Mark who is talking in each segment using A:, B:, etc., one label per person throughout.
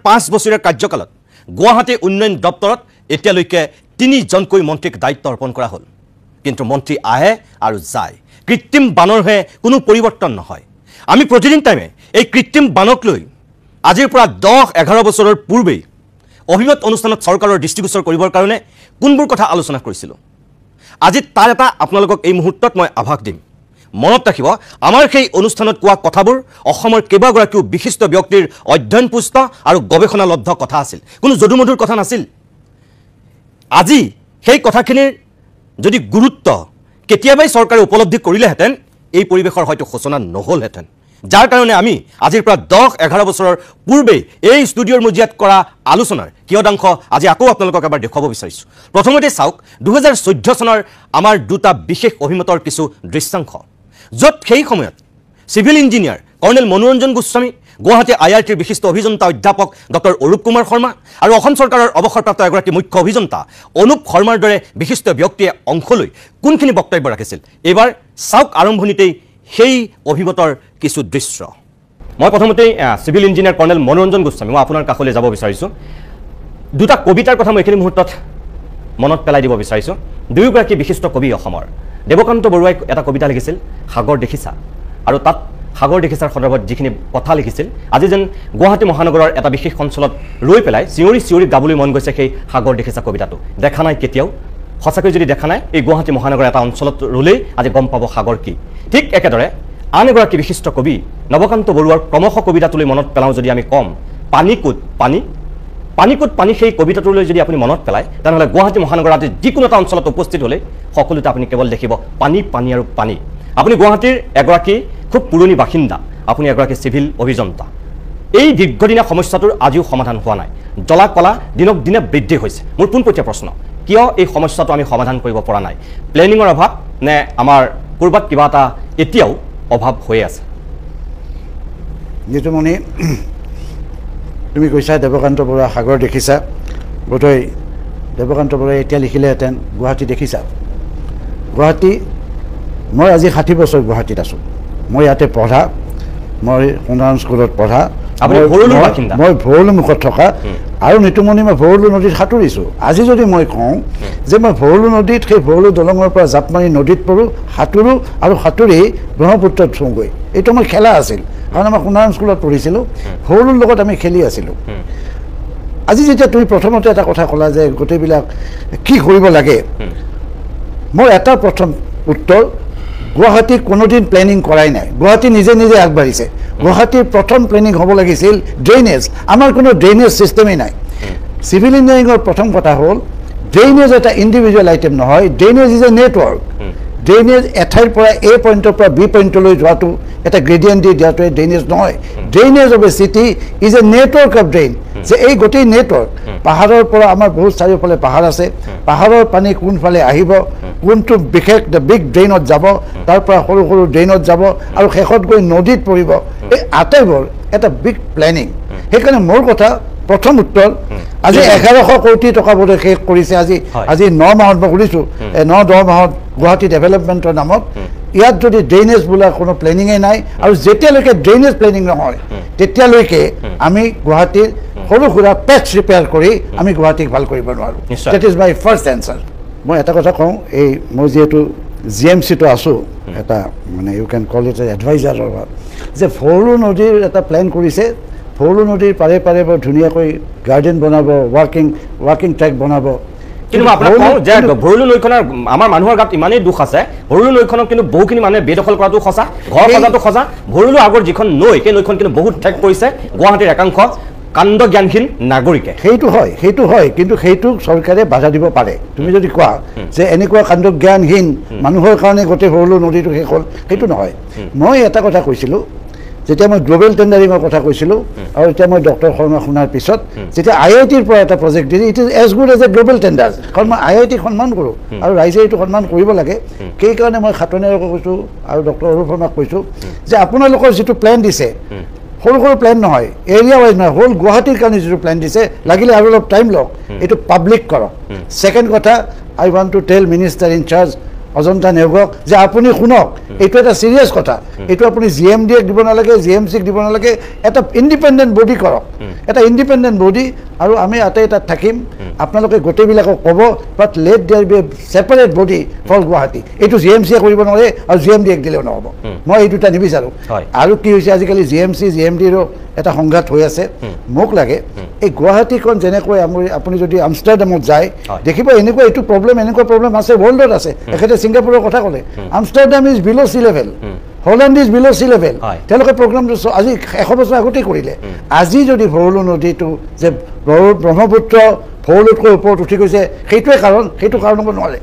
A: 5 বছৰীয়া কাৰ্যকালত গুৱাহাটী উন্নয়ন দপ্তৰত এতিয়ালৈকে 3 জনকৈ মন্ত্ৰীক দায়িত্ব অৰ্পণ কৰা হ'ল কিন্তু মন্ত্ৰী আহে আৰু যায় কৃত্ৰিম বানৰহে কোনো পৰিৱৰ্তন নহয় আমি প্ৰতিদিন টাইমে এই কৃত্ৰিম বানক লৈ আজিৰ পৰা 10-11 বছৰৰ পূৰ্বে অভিমত অনুষ্ঠানত চৰকাৰৰ দৃষ্টিগোচৰ কৰিবৰ কাৰণে কোনবোৰ কথা আলোচনা কৰিছিলোঁ আজি তাৰ এটা আপোনালোকক এই মুহূৰ্তত মই আভাস দিম মনত ৰাখিব আমাৰ সেই অনুষ্ঠানত কোৱা কথাবোৰ অসমৰ কেইবাগৰাকীও বিশিষ্ট ব্যক্তিৰ অধ্যয়নপুষ্ট আৰু গৱেষণালব্ধ কথা আছিল কোনো যদুমধুৰ কথা নাছিল আজি সেই কথাখিনিৰ যদি গুৰুত্ব কেতিয়াবাই চৰকাৰে উপলব্ধি কৰিলেহেঁতেন এই পৰিৱেশৰ হয়তো সূচনা নহ'লহেঁতেন যাৰ কাৰণে আমি আজিৰ পৰা 10-11 বছৰৰ পূৰ্বে এই ষ্টুডিঅ'ৰ মজিয়াত কৰা আলোচনাৰ কিয়দাংশ আজি আকৌ আপোনালোকক এবাৰ দেখুৱাব বিচাৰিছোঁ প্ৰথমতে চাওক 2014 চনৰ আমাৰ দুটা বিশেষ অভিমতৰ কিছু দৃশ্যাংশ য'ত সেই সময়ত সিভিল ইঞ্জিনিয়াৰ কৰ্ণেল মনোৰঞ্জন গোস্বামী গুৱাহাটী IITৰ বিশিষ্ট অভিযন্তা অধ্যাপক ডক্টৰ অৰূপ কুমাৰ শৰ্মা আৰু অসম চৰকাৰৰ অৱসৰপ্ৰাপ্ত এগৰাকী মুখ্য অভিযন্তা অনুপ শৰ্মাৰ দৰে বিশিষ্ট ব্যক্তিয়ে অংশ লৈ কোনখিনি বক্তব্য ৰাখিছিল এইবাৰ চাওক আৰম্ভণিতেই সেই অভিমতৰ কিছু দৃশ্য মই প্ৰথমতে সিভিল ইঞ্জিনিয়াৰ কৰ্ণেল মনোৰঞ্জন গোস্বামী মই আপোনাৰ কাষলৈ যাব বিচাৰিছোঁ দুটা কবিতাৰ কথা মই এইখিনি মুহূৰ্তত মনত পেলাই দিব বিচাৰিছোঁ দুয়োগৰাকী বিশিষ্ট কবি অসমৰ দেৱকান্ত বৰুৱাই এটা কবিতা লিখিছিল সাগৰ দেখিছা আৰু তাত সাগৰ দেখিছাৰ সন্দৰ্ভত যিখিনি কথা লিখিছিল আজি যেন গুৱাহাটী মহানগৰৰ এটা বিশেষ অঞ্চলত ৰৈ পেলাই চিঞৰি চিঞৰি গাবলৈ মন গৈছে সেই সাগৰ দেখিছা কবিতাটো দেখা নাই কেতিয়াও সঁচাকৈ যদি দেখা নাই এই গুৱাহাটী মহানগৰৰ এটা অঞ্চলত ৰ'লেই আজি গম পাব সাগৰ কি ঠিক একেদৰে আন এগৰাকী বিশিষ্ট কবি নৱকান্ত বৰুৱাৰ ক্ৰমশ কবিতাটোলৈ মনত পেলাওঁ যদি আমি কম পানীকুট পানী সেই কবিতাটোলৈ যদি আপুনি মনত পেলায় তেনেহ'লে গুৱাহাটী মহানগৰৰ আজি যিকোনো এটা অঞ্চলত উপস্থিত হ'লে সকলোতে আপুনি কেৱল দেখিব পানী আৰু পানী আপুনি গুৱাহাটীৰ এগৰাকী খুব পুৰণি বাসিন্দা আপুনি এগৰাকী চিভিল অভিযন্তা এই দীৰ্ঘদিনীয়া সমস্যাটোৰ আজিও সমাধান হোৱা নাই জ্বলা কলা দিনক দিনে বৃদ্ধি হৈছে মোৰ পোনপটীয়া প্ৰশ্ন কিয় এই সমস্যাটো আমি সমাধান কৰিব পৰা নাই প্লেনিঙৰ অভাৱ নে আমাৰ ক'ৰবাত কিবা এটা এতিয়াও অভাৱ হৈ আছে
B: নিতুমণি তুমি কৈছা দেৱকান্ত বৰুৱা সাগৰ দেখিছা বোধহয় দেৱকান্ত বৰুৱাই এতিয়া লিখিলেহেঁতেন গুৱাহাটী দেখিছা গুৱাহাটী মই আজি 60 বছৰ গুৱাহাটীত আছোঁ মই ইয়াতে পঢ়া মই সোণাৰাম স্কুলত পঢ়া মই ভৰলু মুখত থকা আৰু নিতুমণি মই ভৰলু নদীত সাঁতুৰিছোঁ আজি যদি মই কওঁ যে মই ভৰলু নদীত সেই ভৰলু দলঙৰ পৰা জাপ মাৰি নদীত পৰোঁ সাঁতোৰোঁ আৰু সাঁতুৰি ব্ৰহ্মপুত্ৰত থওঁগৈ এইটো মই খেলা আছিল কাৰণ আমাৰ সোণাৰাম স্কুলত পঢ়িছিলোঁ ভৰলুৰ লগত আমি খেলি আছিলোঁ আজি যেতিয়া তুমি প্ৰথমতে এটা কথা ক'লা যে গোটেইবিলাক কি কৰিব লাগে মোৰ এটা প্ৰথম উত্তৰ গুৱাহাটী কোনোদিন প্লেনিং কৰাই নাই গুৱাহাটী নিজে নিজে আগবাঢ়িছে গুৱাহাটীৰ প্ৰথম প্লেনিং হ'ব লাগিছিল ড্ৰেইনেজ আমাৰ কোনো ড্ৰেইনেজ ছিষ্টেমেই নাই চিভিল ইঞ্জিনিয়াৰিঙৰ প্ৰথম কথা হ'ল ড্ৰেইনেজ এটা ইণ্ডিভিজুৱেল আইটেম নহয় drainage is a network drainage এঠাইৰ পৰা এ পইণ্টৰ পৰা বি পইণ্টলৈ যোৱাটো এটা গ্ৰেডিয়েণ্ট দি দিয়াটোৱে ড্ৰেইনেজ নহয় drainage of A city is a network of drain যে এই গোটেই নেটৱৰ্ক পাহাৰৰ পৰা আমাৰ বহুত চাৰিওফালে পাহাৰ আছে পাহাৰৰ পানী কোনফালে আহিব কোনটো বিশেষ বিগ ড্ৰেইনত যাব তাৰ পৰা সৰু সৰু ড্ৰেইনত যাব আৰু শেষত গৈ নদীত পৰিব এই আটাইবোৰ এটা বিগ প্লেনিং সেইকাৰণে মোৰ কথা প্ৰথম উত্তৰ আজি 1100 কোটি টকা বোধহয় শেষ কৰিছে আজি 9 মাহত মই শুনিছোঁ 9-10 মাহত গুৱাহাটী ডেভেলপমেণ্টৰ নামত ইয়াত যদি ড্ৰেইনেজ বোলা কোনো প্লেনিঙেই নাই আৰু যেতিয়ালৈকে ড্ৰেইনেজ প্লেনিং নহয় তেতিয়ালৈকে আমি গুৱাহাটীৰ সৰু সুৰা পেটছ ৰিপেয়াৰ কৰি আমি গুৱাহাটীক ভাল কৰিব নোৱাৰোঁ that is my first answer মই এটা কথা কওঁ এই মই যিহেতু GMCটো আছোঁ এটা মানে ইউ কেন কল ইট এডভাইজাৰৰ যে ভৰলু নদীৰ এটা প্লেন কৰিছে ভৰলু নদীৰ পাৰে পাৰে বৰ ধুনীয়াকৈ গাৰ্ডেন বনাব ৱাকিং ট্ৰেক বনাব
A: কিন্তু আপোনাক কওঁ যে ভৰলু নৈখনৰ আমাৰ মানুহৰ গাত ইমানেই দুখ আছে ভৰলু নৈখনক কিন্তু বহুখিনি মানুহে বেদখল কৰাটো সঁচা ঘৰ সজাটো সঁচা ভৰলু আগৰ যিখন নৈ সেই নৈখন কিন্তু বহুত ঠেক পৰিছে গুৱাহাটীৰ একাংশ কাণ্ড জ্ঞানহীন নাগৰিকে
B: সেইটো হয় কিন্তু সেইটোক চৰকাৰে বাধা দিব পাৰে তুমি যদি কোৱা যে এনেকুৱা কাণ্ড জ্ঞানহীন মানুহৰ কাৰণে গোটেই ভৰলু নদীটো শেষ হ'ল সেইটো নহয় মই এটা কথা কৈছিলোঁ যেতিয়া মই গ্লোবেল টেণ্ডাৰিঙৰ কথা কৈছিলোঁ আৰু এতিয়া মই ডক্টৰ শৰ্মা শুনাৰ পিছত যেতিয়া IITৰ পৰা এটা প্ৰজেক্ট দিলে it is as good as a global tender কাৰণ মই IITক সন্মান কৰোঁ আৰু ৰাইজে এইটো সন্মান কৰিব লাগে সেইকাৰণে মই খাটনিয়াৰকো কৈছোঁ আৰু ডক্টৰ অৰূপ শৰ্মাক কৈছোঁ যে আপোনালোকৰ যিটো প্লেন দিছে সৰু সৰু প্লেন নহয় এৰিয়া ৱাইজ নহয় হোল গুৱাহাটীৰ কাৰণে যিটো প্লেন দিছে লাগিলে আৰু অলপ টাইম লওক এইটো পাব্লিক কৰক ছেকেণ্ড কথা I want to tell minister in charge Ajanta নেওগক যে আপুনি শুনক এইটো এটা সিৰিয়াছ কথা এইটো আপুনি জিএমডিক দিব নালাগে জিএমচিক দিব নালাগে এটা ইণ্ডিপেণ্ডেণ্ট বডি কৰক এটা ইণ্ডিপেণ্ডেণ্ট বডি আৰু আমি আটাই তাত থাকিম আপোনালোকে গোটেইবিলাকক ক'ব but let there be separate body for Guwahati এইটো জিএমচিয়ে কৰিব নোৱাৰে আৰু জিএমডিক দিলেও নহ'ব মই এই দুটা নিবিচাৰোঁ আৰু কি হৈছে আজিকালি জিএমচি জিএমডিৰো এটা সংঘাত হৈ আছে মোক লাগে এই গুৱাহাটীখন যেনেকৈ আপুনি যদি আমষ্টাৰডামত যায় দেখিব এনেকুৱা এইটো প্ৰব্লেম এনেকুৱা প্ৰব্লেম আছে ৱৰ্ল্ডত আছে এখেতে ছিংগাপুৰৰ কথা ক'লে Amsterdam is bill' C level Holland is bill' C level তেওঁলোকে প্ৰগ্ৰামটো আজি 100 বছৰ আগতেই কৰিলে আজি যদি ভৰলু নদীটো যে ব্ৰহ্মপুত্ৰ ভৰলুতকৈ ওপৰত উঠি গৈছে সেইটোৱে কাৰণ সেইটো কাৰণ হ'ব নোৱাৰে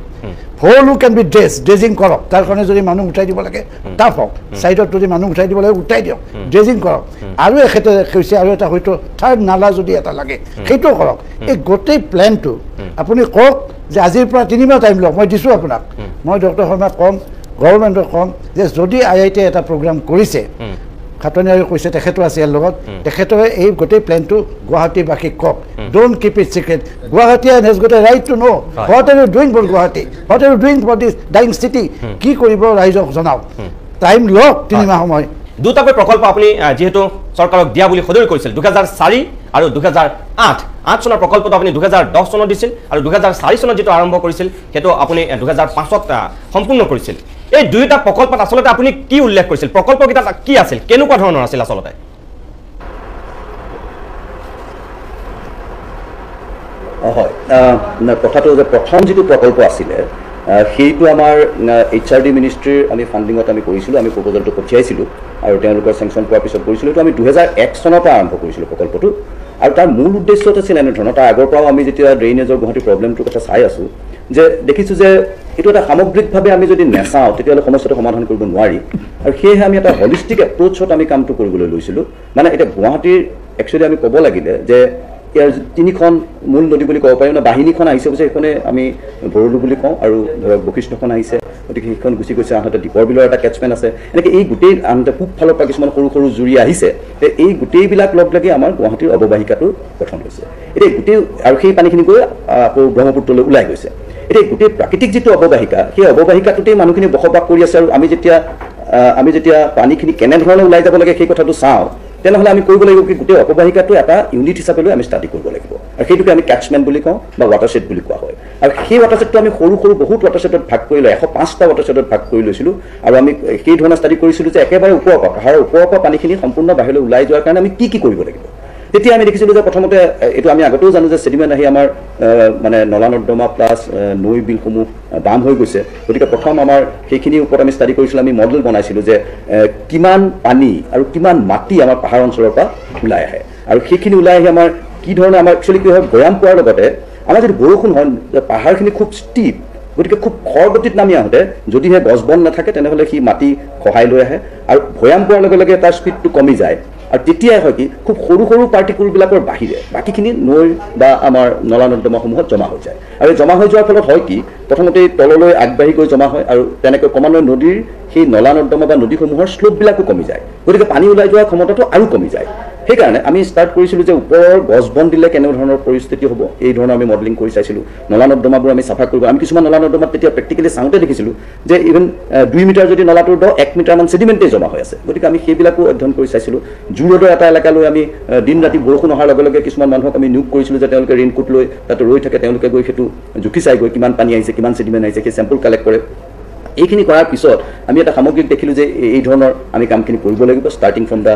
B: ভৰলু কেন বি ড্ৰেজিং কৰক তাৰ কাৰণে যদি মানুহ উঠাই দিব লাগে টাফ হওক ছাইডত যদি মানুহ উঠাই দিব লাগে উঠাই দিয়ক ড্ৰেজিং কৰক আৰু এখেতে কৈছে আৰু এটা হয়তো থাৰ্ড নালা যদি এটা লাগে সেইটোও কৰক এই গোটেই প্লেনটো আপুনি কওক যে আজিৰ পৰা 3 মাহ টাইম লওক মই দিছোঁ আপোনাক মই ডক্টৰ শৰ্মাক ক'ম গভৰ্ণমেণ্টক ক'ম যে যদি IIT এটা প্ৰগ্ৰাম কৰিছে খাটনি আৰু কৈছে তেখেতো আছে ইয়াৰ লগত তেখেতে এই গোটেই প্লেনটো গুৱাহাটীবাসীক কওক don't keep it secret Guwahatian has got a right to know' what are you doing for Guwahati what are you doing for this dying city কি কৰিব ৰাইজক জনাওক টাইম লওক 3 মাহ সময়
A: দুটাকৈ প্ৰকল্প আপুনি যেহেতু চৰকাৰক দিয়া বুলি সদৰি কৰিছিল 2004 আৰু 2008 চনৰ প্ৰকল্পটো আপুনি 2010 চনত দিছিল আৰু 2004 চনত যেটো আৰম্ভ কৰিছিল সেইটো আপুনি 2005ত সম্পূৰ্ণ কৰিছিল এই দুইটা প্ৰকল্পত আসলতে আপুনি কি উল্লেখ কৰিছিল প্ৰকল্পকেইটা কি আছিল কেনেকুৱা ধৰণৰ আছিল আসলতে
C: হয় কথাটো যে প্ৰথম যেটো প্ৰকল্প আছিল সেইটো আমাৰ HRD মিনিষ্ট্ৰীৰ আমি ফাণ্ডিঙত আমি কৰিছিলোঁ আমি প্ৰপ'জালটো পঠিয়াইছিলোঁ আৰু তেওঁলোকৰ চেংচন পোৱাৰ পিছত কৰিছিলোঁ এইটো আমি 2001 চনৰ পৰা আৰম্ভ কৰিছিলোঁ প্ৰকল্পটো আৰু তাৰ মূল উদ্দেশ্যটো আছিল এনেধৰণৰ তাৰ আগৰ পৰাও আমি যেতিয়া ড্ৰেইনেজৰ গুৱাহাটী প্ৰব্লেমটোৰ কথা চাই আছোঁ যে দেখিছোঁ যে এইটো এটা সামগ্ৰিকভাৱে আমি যদি নেচাওঁ তেতিয়াহ'লে সমস্যাটো সমাধান কৰিব নোৱাৰি আৰু সেয়েহে আমি এটা হলিষ্টিক এপ্ৰ'চত আমি কামটো কৰিবলৈ লৈছিলোঁ মানে এতিয়া গুৱাহাটীৰ একচুৱেলি আমি ক'ব লাগিলে যে ইয়াৰ 3খন মূল নদী বুলি ক'ব পাৰিম না বাহিনীখন আহিছে বুজি সেইখনে আমি ভৰলু বুলি কওঁ আৰু ধৰক বশিষ্ঠখন আহিছে গতিকে সেইখন গুচি গৈছে আনহাতে দীপৰ বিলৰ এটা কেটচমেণ্ট আছে এনেকৈ এই গোটেই আনহাতে পূব ফালৰ পৰা কিছুমান সৰু সৰু জুৰি আহিছে এই গোটেইবিলাক লগ লাগি আমাৰ গুৱাহাটীৰ অৱবাহিকাটো গঠন হৈছে এতিয়া গোটেই আৰু সেই পানীখিনি গৈ আকৌ ব্ৰহ্মপুত্ৰলৈ ওলাই গৈছে এতিয়া গোটেই প্ৰাকৃতিক যিটো অৱবাহিকা সেই অৱবাহিকাটোতেই মানুহখিনি বসবাস কৰি আছে আৰু আমি যেতিয়া পানীখিনি কেনেধৰণে ওলাই যাব লাগে সেই কথাটো চাওঁ তেনেহ'লে আমি কৰিব লাগিব কি গোটেই অৱবাহিকাটো এটা ইউনিট হিচাপে লৈ আমি ষ্টাডি কৰিব লাগিব আৰু সেইটোকে আমি কেটচমেণ্ট বুলি কওঁ বা ৱাটাৰশ্বেড বুলি কোৱা হয় আৰু সেই ৱাটাৰশ্বেডটো আমি সৰু সৰু বহুত ৱাটাৰশ্বেডত ভাগ কৰি লৈ 105টা ৱাটাৰশ্বেডত ভাগ কৰি লৈছিলোঁ আৰু আমি সেই ধৰণে ষ্টাডি কৰিছিলোঁ যে একেবাৰে ওপৰৰ পৰা পাহাৰৰ ওপৰৰ পৰা পানীখিনি সম্পূৰ্ণ বাহিৰলৈ ওলাই যোৱাৰ কাৰণে আমি কি কৰিব লাগিব তেতিয়া আমি দেখিছিলোঁ যে প্ৰথমতে এইটো আমি আগতেও জানো যে ছেডিমেণ্ট আহি আমাৰ মানে নলা নৰ্দমা প্লাছ নৈ বিলসমূহ বাম হৈ গৈছে গতিকে প্ৰথম আমাৰ সেইখিনিৰ ওপৰত আমি ষ্টাডি কৰিছিলোঁ আমি মডেল বনাইছিলোঁ যে কিমান পানী আৰু কিমান মাটি আমাৰ পাহাৰ অঞ্চলৰ পৰা ওলাই আহে আৰু সেইখিনি ওলাই আহি আমাৰ কি ধৰণে আমাৰ একচুৱেলি কি হয় ভৈয়াম পোৱাৰ লগতে আমাৰ যদি বৰষুণ হয় পাহাৰখিনি খুব ষ্টিপ গতিকে খুব খৰগতিত নামি আহোঁতে যদিহে গছ বন নাথাকে তেনেহ'লে সি মাটি খহাই লৈ আহে আৰু ভৈয়াম পোৱাৰ লগে লগে তাৰ স্পীডটো কমি যায় আৰু তেতিয়াই হয় কি খুব সৰু সৰু পাৰ্টিকুলবিলাকৰ বাহিৰে বাকীখিনি নৈ বা আমাৰ নলা নৰ্দমাসমূহত জমা হৈ যায় আৰু জমা হৈ যোৱাৰ ফলত হয় কি প্ৰথমতে তললৈ আগবাঢ়ি গৈ জমা হয় আৰু তেনেকৈ ক্ৰমান্বয়ে নদীৰ সেই নলা নৰ্দমা বা নদীসমূহৰ শ্লোপবিলাকো কমি যায় গতিকে পানী ওলাই যোৱাৰ ক্ষমতাটো আৰু কমি যায় সেইকাৰণে আমি ষ্টাৰ্ট কৰিছিলোঁ যে ওপৰৰ গছ বন দিলে কেনেধৰণৰ পৰিস্থিতি হ'ব এই ধৰণৰ আমি মডেলিং কৰি চাইছিলোঁ নলা নৰ্দমাবোৰ আমি চাফা কৰিব আমি কিছুমান নলা নৰ্দমাত তেতিয়া প্ৰেক্টিকেলি চাওঁতে দেখিছিলোঁ যে ইভেন 2 মিটাৰ যদি নলাটোৰ 1 মিটাৰমান ছেডিমেণ্টেই জমা হৈ আছে গতিকে আমি সেইবিলাকো অধ্যয়ন কৰি চাইছিলোঁ জুৰোডৰ এটা এলেকালৈ আমি দিন ৰাতি বৰষুণ অহাৰ লগে লগে কিছুমান মানুহক আমি নিয়োগ কৰিছিলোঁ যে তেওঁলোকে ৰেইনকোট লৈ তাতে ৰৈ থাকে তেওঁলোকে গৈ সেইটো জুখি চাই গৈ কিমান পানী আহিছে কিমান ছেডিমেণ্ট আহিছে সেই চেম্পল কালেক্ট কৰে এইখিনি কৰাৰ পিছত আমি এটা সামগ্ৰিক দেখিলোঁ যে এই ধৰণৰ আমি কামখিনি কৰিব লাগিব starting from the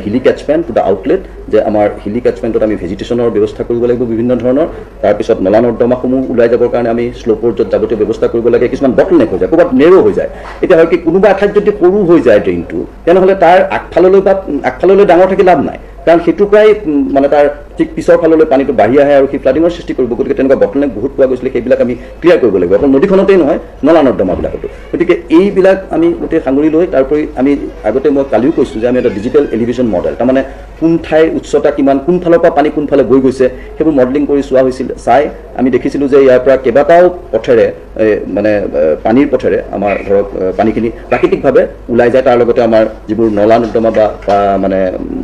C: hilly catchment to the outlet যে আমাৰ হিলি কেটচমেণ্টত আমি ভেজিটেশ্যনৰ ব্যৱস্থা কৰিব লাগিব বিভিন্ন ধৰণৰ তাৰপিছত নলা নৰ্দমাসমূহ ওলাই যাবৰ কাৰণে আমি শ্লোপৰ য'ত যাৱতীয় ব্যৱস্থা কৰিব লাগে কিছুমান বটলনেক হৈ যায় ক'ৰবাত নেৰো হৈ যায় এতিয়া হয় কি কোনোবা এঠাইত যদি সৰু হৈ যায় ড্ৰেইনটো তেনেহ'লে তাৰ আগফাললৈ ডাঙৰ থাকি লাভ নাই কাৰণ সেইটো প্ৰায় মানে তাৰ ঠিক পিছৰ ফাললৈ পানীটো বাঢ়ি আহে আৰু সেই ফ্লাডিঙৰ সৃষ্টি কৰিব গতিকে তেনেকুৱা বটলনেক বহুত পোৱা গৈছিলে সেইবিলাক আমি ক্লিয়াৰ কৰিব লাগিব অকল নদীখনতেই নহয় নলা নৰ্দমাবিলাকতো গতিকে এইবিলাক আমি গোটেই সাঙুৰি লৈ তাৰোপৰি আমি আগতে মই কালিও কৈছোঁ যে আমি এটা ডিজিটেল এলিভেশ্যন মডেল তাৰমানে কোন ঠাইৰ উচ্চতা কিমান কোনফালৰ পৰা পানী কোনফালে গৈ গৈছে সেইবোৰ মডেলিং কৰি চোৱা হৈছিল চাই আমি দেখিছিলোঁ যে ইয়াৰ পৰা কেইবাটাও পথেৰে মানে পানীৰ পথেৰে আমাৰ ধৰক পানীখিনি প্ৰাকৃতিকভাৱে ওলাই যায় তাৰ লগতে আমাৰ যিবোৰ নলা নৰ্দমা বা মানে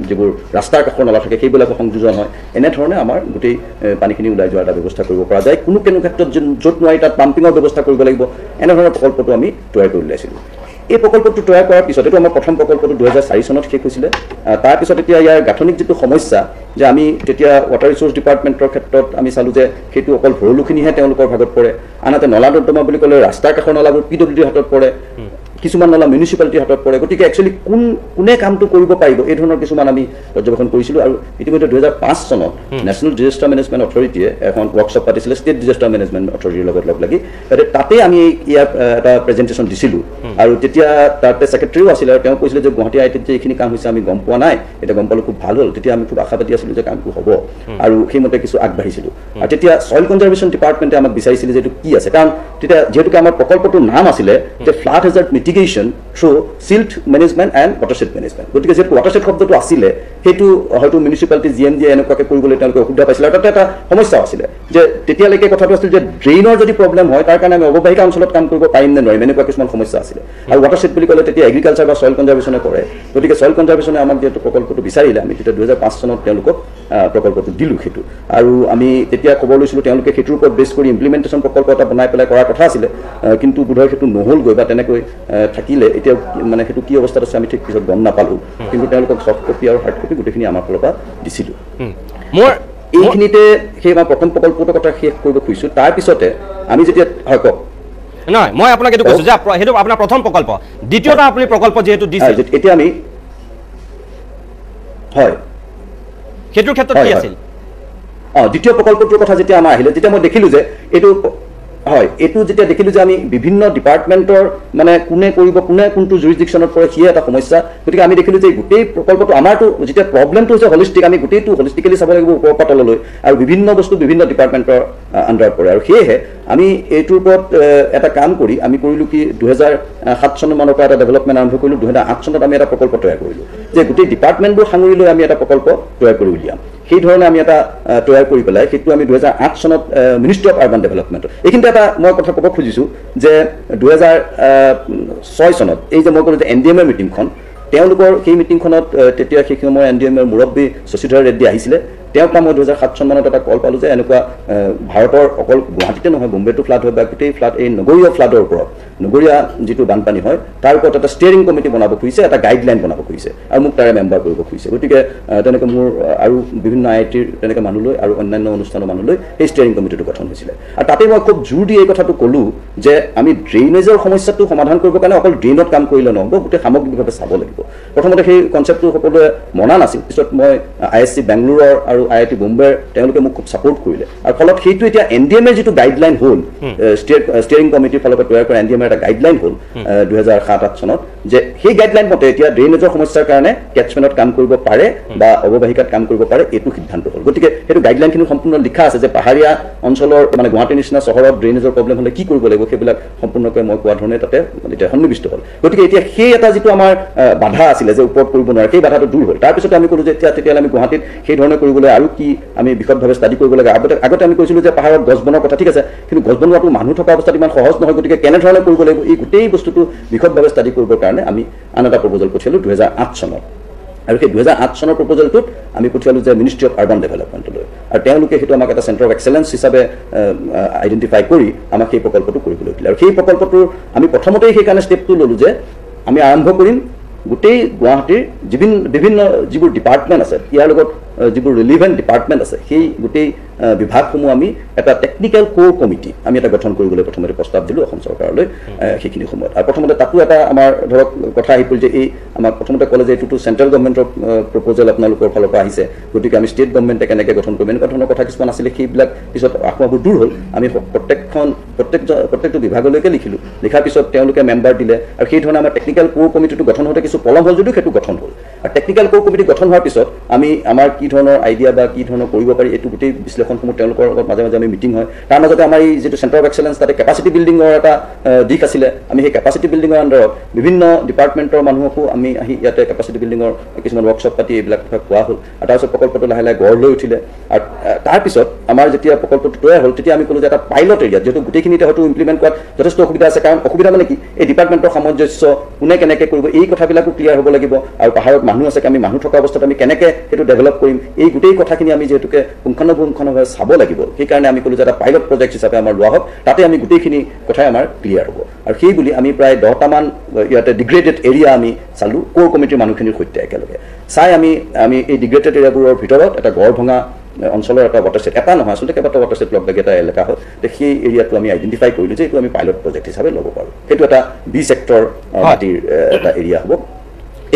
C: যিবোৰ ৰাস্তাৰ কাষৰ নলা থাকে সেইবিলাকো সংযোজন হয় এনেধৰণে আমাৰ গোটেই পানীখিনি ওলাই যোৱাৰ এটা ব্যৱস্থা কৰিব পৰা যায় কোনো ক্ষেত্ৰত য'ত নোৱাৰি তাত পাম্পিঙৰ ব্যৱস্থা কৰিব লাগিব এনেধৰণৰ প্ৰকল্পটো আমি তৈয়াৰ কৰি উলিয়াইছিলোঁ এই প্ৰকল্পটো তৈয়াৰ কৰাৰ পিছত এইটো আমাৰ প্ৰথম প্ৰকল্পটো 2004 চনত শেষ হৈছিলে তাৰপিছত এতিয়া ইয়াৰ গাঁথনিক যিটো সমস্যা যে আমি তেতিয়া ৱাটাৰ ৰিচোৰ্চ ডিপাৰ্টমেণ্টৰ ক্ষেত্ৰত আমি চালোঁ যে সেইটো অকল ভৰলুখিনিহে তেওঁলোকৰ ভাগত পৰে আনহাতে নলা নৰ্দমা বুলি ক'লে ৰাস্তাৰ কাষৰ নলাবোৰ PWDৰ হাতত পৰে কিছুমান নলা মিউনিচিপালিটিৰ হাতত পৰে গতিকে একচুৱেলি কোনে কামটো কৰিব পাৰিব এই ধৰণৰ কিছুমান আমি পৰ্যবেক্ষণ কৰিছিলোঁ আৰু ইতিমধ্যে 2005 চনত নেশ্যনেল ডিজাষ্টাৰ মেনেজমেণ্ট অথৰিটিয়ে এখন ৱৰ্কশ্বপ পাতিছিলে ষ্টেট ডিজাষ্টাৰ মেনেজমেণ্ট অথৰিটিৰ লগত লগ লাগি তাতে আমি ইয়াৰ এটা প্ৰেজেণ্টেশ্যন দিছিলোঁ আৰু তেতিয়া তাতে ছেক্ৰেটাৰীও আছিলে আৰু তেওঁ কৈছিলে যে গুৱাহাটী IITত যে এইখিনি কাম হৈছে আমি গম পোৱা নাই এতিয়া গম পালোঁ খুব ভাল হ'ল তেতিয়া আমি খুব আশাবাদী আছিলোঁ যে কামটো হ'ব আৰু সেইমতে কিছু আগবাঢ়িছিলোঁ আৰু তেতিয়া ছইল কনজাৰ্ভেশ্যন ডিপাৰ্টমেণ্টে আমাক বিচাৰিছিলে যে এইটো কি আছে কাৰণ তেতিয়া যিহেতুকে আমাৰ প্ৰকল্পটোৰ নাম আছিলে যে flood hazard mitigation through silt management and watershed management গতিকে যিহেতু ৱাটাৰশ্বেড শব্দটো আছিলে সেইটো হয়তো মিউনিচিপালিটি GMJ এনেকুৱাকৈ কৰিবলৈ তেওঁলোকে অসুবিধা পাইছিলে আৰু তাতে এটা সমস্যাও আছিলে যে তেতিয়ালৈকে কথাটো আছিল যে ড্ৰেইনৰ যদি প্ৰব্লেম হয় তাৰ কাৰণে আমি অৱবাহিকা অঞ্চলত কাম কৰিব পাৰিম নে নোৱাৰিম এনেকুৱা কিছুমান সমস্যা আছিলে আৰু ৱাটাৰশ্বেড বুলি ক'লে তেতিয়া এগ্ৰিকালচাৰ বা ছইল কনজাৰ্ভেশ্যনে কৰে গতিকে ছইল কনজাৰ্ভেশ্যনে আমাক যিহেতু প্ৰকল্পটো বিচাৰিলে আমি তেতিয়া 2005 চনত তেওঁলোকক প্ৰকল্পটো দিলোঁ সেইটো আৰু আমি তেতিয়া খবৰ লৈছিলোঁ তেওঁলোকে সেইটোৰ ওপৰত বেছ কৰি ইমপ্লিমেণ্টেশ্যন প্ৰকল্প এটা বনাই পেলাই কৰাৰ কথা আছিলে কিন্তু বোধহয় সেইটো নহ'লগৈ বা তেনেকৈ থাকিলে এতিয়া মানে সেইটো কি অৱস্থাত আছে আমি ঠিক পিছত গম নাপালোঁ কিন্তু তেওঁলোকক ছফ্ট কপি আৰু হাৰ্ড কপি গোটেইখিনি আমাৰ ফালৰ পৰা দিছিলোঁ এইখিনিতে সেই আমাৰ প্ৰথম প্ৰকল্পটোৰ কথা শেষ কৰিব খুজিছোঁ তাৰপিছতে আমি যেতিয়া হয় কওক
A: নহয় মই আপোনাক এইটো কৈছোঁ যে সেইটো আপোনাৰ প্ৰথম প্ৰকল্প দ্বিতীয়টা আপুনি প্ৰকল্প যিহেতু দিছে
C: এতিয়া আমি হয়
A: সেইটোৰ ক্ষেত্ৰত কি আছিল
C: দ্বিতীয় প্ৰকল্পটোৰ কথা যেতিয়া আমাৰ আহিলে যেতিয়া মই দেখিলোঁ যে এইটো হয় এইটো যেতিয়া দেখিলোঁ যে আমি বিভিন্ন ডিপাৰ্টমেণ্টৰ মানে কোনে কৰিব কোনে কোনটো জুৰিডিকশ্যনত পৰে সিয়ে এটা সমস্যা গতিকে আমি দেখিলোঁ যে গোটেই প্ৰকল্পটো আমাৰতো যেতিয়া প্ৰব্লেমটো হৈছে হলিষ্টিক আমি গোটেইটো হলিষ্টিকেলি চাব লাগিব ওপৰৰ পৰা তললৈ আৰু বিভিন্ন বস্তু বিভিন্ন ডিপাৰ্টমেণ্টৰ আণ্ডাৰত পৰে আৰু সেয়েহে আমি এইটোৰ ওপৰত এটা কাম কৰি আমি কৰিলোঁ কি 2007 চনমানৰ পৰা এটা ডেভেলপমেণ্ট আৰম্ভ কৰিলোঁ 2008 চনত আমি এটা প্ৰকল্প তৈয়াৰ কৰিলোঁ যে গোটেই ডিপাৰ্টমেণ্টবোৰ সাঙুৰি লৈ আমি এটা প্ৰকল্প তৈয়াৰ কৰি উলিয়াম সেই ধৰণে আমি এটা তৈয়াৰ কৰি পেলাই সেইটো আমি 2008 চনত মিনিষ্ট্ৰী অফ আৰ্বান ডেভেলপমেণ্ট এইখিনিতে এটা মই কথা ক'ব খুজিছোঁ যে 2006 চনত এই যে মই ক'লোঁ যে NDMA মিটিংখন তেওঁলোকৰ সেই মিটিংখনত তেতিয়া সেই সময়ৰ NDMAৰ মুৰব্বী শশীধৰ ৰেড্ডী আহিছিলে তেওঁক মই 2007 চনমানত এটা কল পালোঁ যে এনেকুৱা ভাৰতৰ অকল গুৱাহাটীতে নহয় বম্বেটো ফ্লাড হয় বা গোটেই ফ্লাড এই নগৰীয়া ফ্লাডৰ ওপৰত নগৰীয়া যিটো বানপানী হয় তাৰ ওপৰত এটা ষ্টিয়াৰিং কমিটি বনাব খুজিছে এটা গাইডলাইন বনাব খুজিছে আৰু মোক তাৰে মেম্বাৰ কৰিব খুজিছে গতিকে তেনেকৈ মোৰ আৰু বিভিন্ন IITৰ তেনেকৈ মানুহলৈ আৰু অন্যান্য অনুষ্ঠানৰ মানুহলৈ সেই ষ্টিয়াৰিং কমিটিটো গঠন হৈছিলে আৰু তাতে মই খুব জোৰ দি এই কথাটো ক'লোঁ যে আমি ড্ৰেইনেজৰ সমস্যাটো সমাধান কৰিবৰ কাৰণে অকল ড্ৰেইনত কাম কৰিলে নহ'ব গোটেই সামগ্ৰিকভাৱে চাব লাগিব প্ৰথমতে সেই কনচেপ্টটো সকলোৱে মনা নাছিল পিছত মই ISC বেংগলোৰৰ আৰু IIT বোম্বেৰ তেওঁলোকে মোক খুব ছাপোৰ্ট কৰিলে আৰু ফলত সেইটো এতিয়া NDMA যিটো গাইডলাইন হ'ল ষ্টিয়াৰিং কমিটিৰ ফালৰ পৰা তৈয়াৰ কৰা NDMA এটা গাইডলাইন হ'ল 2007-08 চনত যে সেই গাইডলাইন মতে এতিয়া ড্ৰেইনেজৰ সমস্যাৰ কাৰণে কেটছমেণ্টত কাম কৰিব পাৰে বা অৱবাহিকাত কাম কৰিব পাৰে এইটো সিদ্ধান্ত হ'ল গতিকে সেইটো গাইডলাইনখিনি সম্পূৰ্ণ লিখা আছে যে পাহাৰীয়া অঞ্চলৰ মানে গুৱাহাটীৰ নিচিনা চহৰত ড্ৰেইনেজৰ প্ৰব্লেম হ'লে কি কৰিব লাগিব সেইবিলাক সম্পূৰ্ণকৈ মই কোৱা ধৰণে তাতে এতিয়া সন্নিৱিষ্ট হ'ল গতিকে এতিয়া সেই এটা যিটো আমাৰ বাধা আছিলে যে ওপৰত কৰিব নোৱাৰে সেই বাধাটো দূৰ হ'ল তাৰপিছতে আমি ক'লোঁ যে তেতিয়াহ'লে আমি গুৱাহাটীত সেই ধৰণে কৰিবলৈ আৰু কি আমি বিশদভাৱে ষ্টাডি কৰিব লাগে আগতে আমি কৈছিলোঁ যে পাহাৰত গছ বনোৱাৰ কথা ঠিক আছে কিন্তু গছ বনোৱাটো মানুহ থকা অৱস্থাত ইমান সহজ নহয় গতিকে কেনেধৰণে কৰিব লাগিব এই গোটেই বস্তুটো বিশদভাৱে ষ্টাডি কৰিবৰ কাৰণে আমি আন এটা প্ৰপ'জেল পঠিয়ালোঁ 2008 চনত আৰু সেই 2008 চনৰ প্ৰপ'জেলটোত আমি পঠিয়ালোঁ যে মিনিষ্ট্ৰী অফ আৰ্বান ডেভেলপমেণ্টলৈ আৰু তেওঁলোকে সেইটো আমাক এটা চেণ্টাৰ অফ এক্সেলেঞ্চ হিচাপে আইডেণ্টিফাই কৰি আমাক সেই প্ৰকল্পটো কৰিবলৈ দিলে আৰু সেই প্ৰকল্পটোৰ আমি প্ৰথমতেই সেইকাৰণে ষ্টেপটো ল'লোঁ যে আমি আৰম্ভ কৰিম গোটেই গুৱাহাটীৰ বিভিন্ন যিবোৰ ডিপাৰ্টমেণ্ট আছে ইয়াৰ লগত যিবোৰ ৰিলিভেণ্ট ডিপাৰ্টমেণ্ট আছে সেই গোটেই বিভাগসমূহ আমি এটা টেকনিকেল কোৰ কমিটি আমি এটা গঠন কৰিবলৈ প্ৰথমতে প্ৰস্তাৱ দিলোঁ অসম চৰকাৰলৈ সেইখিনি সময়ত আৰু প্ৰথমতে তাতো এটা আমাৰ ধৰক কথা আহি পৰিল যে এই আমাক প্ৰথমতে ক'লে যে এইটোতো চেণ্ট্ৰেল গভৰ্ণমেণ্টৰ প্ৰপ'জেল আপোনালোকৰ ফালৰ পৰা আহিছে গতিকে আমি ষ্টেট গভৰ্ণমেণ্টে কেনেকৈ গঠন কৰিম এনেকুৱা ধৰণৰ কথা কিছুমান আছিলে সেইবিলাক পিছত আশাবোৰ দূৰ হ'ল আমি প্ৰত্যেকটো বিভাগলৈকে লিখিলোঁ লিখাৰ পিছত তেওঁলোকে মেম্বাৰ দিলে আৰু সেই ধৰণে আমাৰ টেকনিকেল কোৰ কমিটিটো গঠন হওঁতে কিছু পলম হ'ল যদিও সেইটো গঠন হ'ল আৰু টেকনিকেল কোৰ কমিটি গঠন হোৱাৰ পিছত আমি আমাৰ কি ধৰণৰ আইডিয়া বা কি ধৰণৰ কৰিব পাৰি এইটো গোটেই বিশ্লেষণ বিশ্লেষণসমূহ তেওঁলোকৰ লগত মাজে মাজে আমি মিটিং হয় তাৰ মাজতে আমাৰ এই যিটো চেণ্টাৰ অফ এক্সেলেঞ্চ তাতে কেপাচিটি বিল্ডিঙৰ এটা দিশ আছিলে আমি সেই কেপাচিটি বিল্ডিঙৰ আণ্ডাৰত বিভিন্ন ডিপাৰ্টমেণ্টৰ মানুহকো আমি আহি ইয়াতে কেপাচিটি বিল্ডিঙৰ কিছুমান ৱৰ্কশ্বপ পাতি এইবিলাক কথা কোৱা হ'ল আৰু তাৰপিছত প্ৰকল্পটো লাহে লাহে গঢ় লৈ উঠিলে আৰু তাৰপিছত আমাৰ যেতিয়া প্ৰকল্পটো তৈয়াৰ হ'ল তেতিয়া আমি ক'লোঁ যে এটা পাইলট এৰিয়াত যিহেতু গোটেইখিনিতে হয়তো ইমপ্লিমেণ্ট কৰাত যথেষ্ট অসুবিধা আছে কাৰণ অসুবিধা মানে কি এই ডিপাৰ্টমেণ্টৰ সামঞ্জস্য কোনে কেনেকৈ কৰিব এই কথাবিলাকো ক্লিয়াৰ হ'ব লাগিব আৰু পাহাৰত মানুহ আছে আমি মানুহ থকা অৱস্থাত আমি কেনেকৈ সেইটো ডেভেলপ কৰিম এই গোটেই কথাখিনি আমি যিহেতুকে পুংখানুপুংখভাৱে চাব লাগিব সেইকাৰণে আমি ক'লোঁ যে এটা পাইলট প্ৰজেক্ট হিচাপে আমাৰ লোৱা হওক তাতে আমি গোটেইখিনি কথাই আমাৰ ক্লিয়াৰ হ'ব আৰু সেই বুলি আমি প্ৰায় 10টামান ইয়াতে ডিগ্ৰেডেড এৰিয়া আমি চালোঁ কোৰ কমিটিৰ মানুহখিনিৰ সৈতে একেলগে চাই আমি এই ডিগ্ৰেডেড এৰিয়াবোৰৰ ভিতৰত এটা গড় ভঙা অঞ্চলৰ এটা ৱাটাৰ ছেট এটা নহয় আচলতে কেইবাটা ৱাটাৰ ছেট লগ লাগি এটা এলেকা হয় সেই এৰিয়াটো আমি আইডেণ্টিফাই কৰিলোঁ যে এইটো আমি পাইলট প্ৰজেক্ট হিচাপে ল'ব পাৰোঁ সেইটো এটা বি ছেক্টৰ মাটিৰ এটা এৰিয়া হ'ব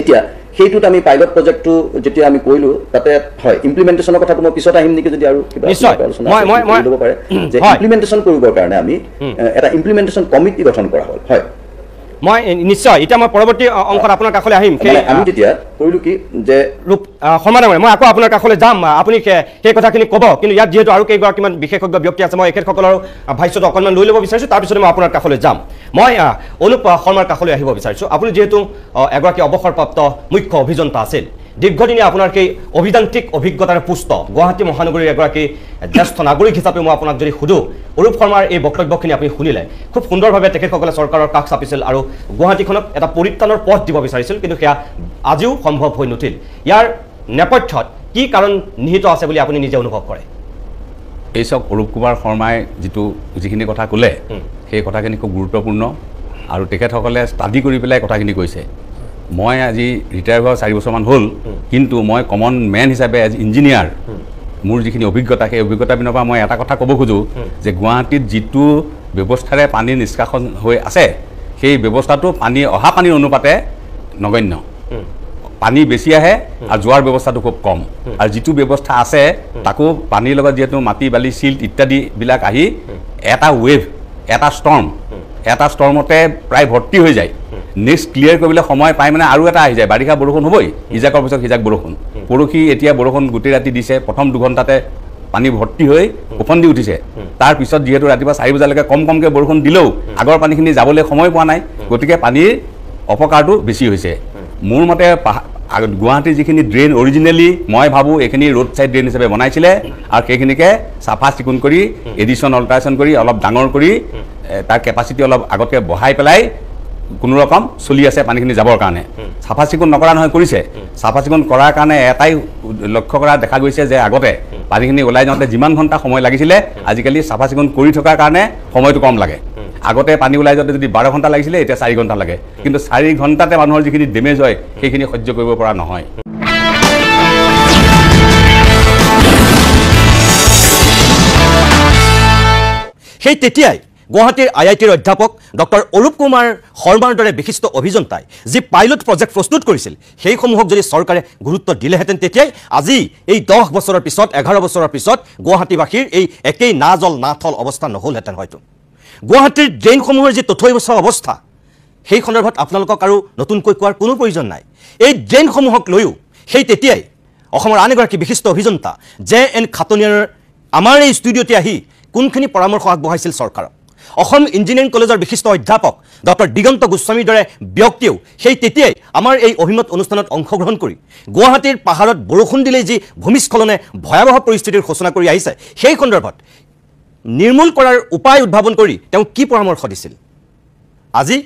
C: এতিয়া সেইটোত আমি পাইলট প্ৰজেক্টটো যেতিয়া আমি কৰিলোঁ তাতে হয় ইমপ্লিমেণ্টেশ্যনৰ কথাটো মই পিছত আহিম নেকি যদি আৰু কিবা আলোচনা ল'ব পাৰে যে ইমপ্লিমেণ্টেশ্যন কৰিবৰ কাৰণে আমি এটা ইমপ্লিমেণ্টেশ্যন কমিটি গঠন কৰা হ'ল হয়
A: মই নিশ্চয় এতিয়া মই পৰৱৰ্তী অংশত আপোনাৰ কাষলৈ আহিম
C: আমি তেতিয়া কৰিলোঁ কি যে
A: সমানে মই আকৌ আপোনাৰ কাষলৈ যাম আপুনি সেই কথাখিনি ক'ব কিন্তু ইয়াত যিহেতু আৰু কেইগৰাকীমান বিশেষজ্ঞ ব্যক্তি আছে মই এখেতসকলৰ ভাষ্যটো অকণমান লৈ ল'ব বিচাৰিছোঁ তাৰপিছতে মই আপোনাৰ কাষলৈ যাম মই অনুপ শৰ্মাৰ কাষলৈ আহিব বিচাৰিছোঁ আপুনি যিহেতু এগৰাকী অৱসৰপ্ৰাপ্ত মুখ্য অভিযন্তা আছিল দীৰ্ঘদিনীয়া আপোনাৰ সেই অভিযান্ত্ৰিক অভিজ্ঞতাৰে পুষ্ট গুৱাহাটী মহানগৰীৰ এগৰাকী জ্যেষ্ঠ নাগৰিক হিচাপে মই আপোনাক যদি সোধোঁ অনুপ শৰ্মাৰ এই বক্তব্যখিনি আপুনি শুনিলে খুব সুন্দৰভাৱে তেখেতসকলে চৰকাৰৰ কাষ চাপিছিল আৰু গুৱাহাটীখনক এটা পৰিত্ৰাণৰ পথ দিব বিচাৰিছিল কিন্তু সেয়া আজিও সম্ভৱ হৈ নুঠিল ইয়াৰ নেপথ্যত কি কাৰণ নিহিত আছে বুলি আপুনি নিজে অনুভৱ কৰে
D: এই চাওক অৰূপ কুমাৰ শৰ্মাই যিখিনি কথা ক'লে সেই কথাখিনি খুব গুৰুত্বপূৰ্ণ আৰু তেখেতসকলে ষ্টাডি কৰি পেলাই কথাখিনি কৈছে মই আজি ৰিটায়াৰ হোৱা 4 বছৰমান হ'ল কিন্তু মই কমন মেন হিচাপে এজ ইঞ্জিনিয়াৰ মোৰ যিখিনি অভিজ্ঞতা সেই অভিজ্ঞতা পিনৰ পৰা মই এটা কথা ক'ব খোজোঁ যে গুৱাহাটীত যিটো ব্যৱস্থাৰে পানী নিষ্কাশন হৈ আছে সেই ব্যৱস্থাটো অহা পানীৰ অনুপাতে নগণ্য পানী বেছি আহে আৰু যোৱাৰ ব্যৱস্থাটো খুব কম আৰু যিটো ব্যৱস্থা আছে তাকো পানীৰ লগত যিহেতু মাটি বালি চিল্ট ইত্যাদিবিলাক আহি এটা ৱেভ এটা ষ্টৰ্মতে প্ৰায় ভৰ্তি হৈ যায় নেক্সট ক্লিয়াৰ কৰিবলৈ সময় পাই মানে আৰু এটা আহি যায় বাৰিষা বৰষুণ হ'বই ইজাকৰ পিছত সিজাক বৰষুণ পৰহি এতিয়া বৰষুণ গোটেই ৰাতি দিছে প্ৰথম 2 ঘণ্টাতে পানী ভৰ্তি হৈ ওফন্দি উঠিছে তাৰপিছত যিহেতু ৰাতিপুৱা 4 বজালৈকে কমকৈ বৰষুণ দিলেও আগৰ পানীখিনি যাবলৈ সময় পোৱা নাই গতিকে পানীৰ অপকাৰটো বেছি হৈছে মোৰ মতে গুৱাহাটীৰ যিখিনি ড্ৰেইন অৰিজিনেলি মই ভাবোঁ এইখিনি ৰোড ছাইড ড্ৰেইন হিচাপে বনাইছিলে আৰু সেইখিনিকে চাফা চিকুণ কৰি এডিশ্যন অল্টাৰেশ্যন কৰি অলপ ডাঙৰ কৰি তাৰ কেপাচিটি অলপ আগতকৈ বঢ়াই পেলাই কোনো ৰকম চলি আছে পানীখিনি যাবৰ কাৰণে চাফা চিকুণ নকৰা নহয় কৰিছে চাফা চিকুণ কৰাৰ কাৰণে এটাই লক্ষ্য কৰা দেখা গৈছে যে আগতে পানীখিনি ওলাই যাওঁতে যিমান ঘণ্টা সময় লাগিছিলে আজিকালি চাফা চিকুণ কৰি থকাৰ কাৰণে সময়টো কম লাগে আগতে পানী ওলাই যাওঁতে যদি 12 ঘণ্টা লাগিছিলে এতিয়া 4 ঘণ্টা লাগে কিন্তু 4 ঘণ্টাতে মানুহৰ যিখিনি ডেমেজ হয় সেইখিনি সহ্য কৰিব পৰা নহয়
A: সেই তেতিয়াই গুৱাহাটীৰ IITৰ অধ্যাপক ডক্টৰ অৰূপ কুমাৰ শৰ্মাৰ দৰে বিশিষ্ট অভিযন্তাই যি পাইলট প্ৰজেক্ট প্ৰস্তুত কৰিছিল সেইসমূহক যদি চৰকাৰে গুৰুত্ব দিলেহেঁতেন তেতিয়াই আজি এই 10 বছৰৰ পিছত 11 বছৰৰ পিছত গুৱাহাটীবাসীৰ এই একেই না জল না থল অৱস্থা নহ'লহেঁতেন হয়তো গুৱাহাটীৰ ড্ৰেইনসমূহৰ যি তথৈবচ অৱস্থা সেই সন্দৰ্ভত আপোনালোকক আৰু নতুনকৈ কোৱাৰ কোনো প্ৰয়োজন নাই এই ড্ৰেইনসমূহক লৈও সেই তেতিয়াই অসমৰ আন এগৰাকী বিশিষ্ট অভিযন্তা JN খাটনিয়াৰ আমাৰ এই ষ্টুডিঅ'তে আহি কোনখিনি পৰামৰ্শ আগবঢ়াইছিল চৰকাৰক অসম ইঞ্জিনিয়াৰিং কলেজৰ বিশিষ্ট অধ্যাপক ডক্টৰ দিগন্ত গোস্বামীৰ দৰে ব্যক্তিয়েও সেই তেতিয়াই আমাৰ এই অভিমত অনুষ্ঠানত অংশগ্ৰহণ কৰি গুৱাহাটীৰ পাহাৰত বৰষুণ দিলেই যি ভূমিস্খলনে ভয়াৱহ পৰিস্থিতিৰ সূচনা কৰি আহিছে সেই সন্দৰ্ভত নিৰ্মূল কৰাৰ উপায় উদ্ভাৱন কৰি তেওঁ কি পৰামৰ্শ দিছিল আজি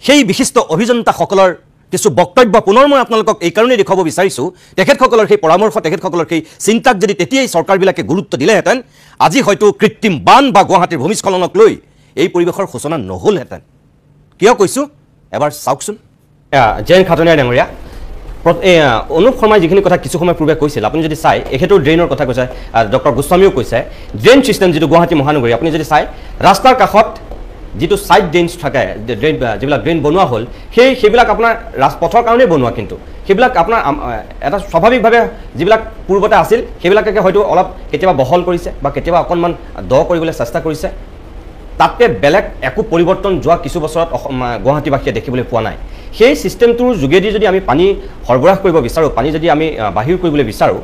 A: সেই বিশিষ্ট অভিযন্তাসকলৰ কিছু বক্তব্য পুনৰ মই আপোনালোকক এই কাৰণেই দেখুৱাব বিচাৰিছোঁ তেখেতসকলৰ সেই পৰামৰ্শ তেখেতসকলৰ সেই চিন্তাক যদি তেতিয়াই চৰকাৰবিলাকে গুৰুত্ব দিলেহেঁতেন আজি হয়তো কৃত্ৰিম বান বা গুৱাহাটীৰ ভূমিস্খলনক লৈ এই পৰিৱেশৰ সূচনা নহ'লহেঁতেন কিয় কৈছোঁ এবাৰ চাওকচোন JN খাটনিয়াৰ ডাঙৰীয়া অনুপ শৰ্মাই যিখিনি কথা কিছু সময় পূৰ্বে কৈছিল আপুনি যদি চাই এখেতৰ ড্ৰেইনৰ কথা কৈছে ডক্টৰ গোস্বামীও কৈছে ড্ৰেইন ছিষ্টেম যিটো গুৱাহাটী মহানগৰী আপুনি যদি চাই ৰাস্তাৰ কাষত যিটো ছাইড ড্ৰেইনছ থাকে যিবিলাক ড্ৰেইন বনোৱা হ'ল সেইবিলাক আপোনাৰ পথৰ কাৰণেই বনোৱা কিন্তু সেইবিলাক আপোনাৰ এটা স্বাভাৱিকভাৱে যিবিলাক পূৰ্বতে আছিল সেইবিলাকে হয়তো অলপ কেতিয়াবা বহল কৰিছে বা কেতিয়াবা অকণমান দ কৰিবলৈ চেষ্টা কৰিছে তাতকৈ বেলেগ একো পৰিৱৰ্তন যোৱা কিছু বছৰত গুৱাহাটীবাসীয়ে দেখিবলৈ পোৱা নাই সেই ছিষ্টেমটোৰ যোগেদি যদি আমি পানী সৰবৰাহ কৰিব বিচাৰোঁ পানী যদি আমি বাহিৰ কৰিবলৈ বিচাৰোঁ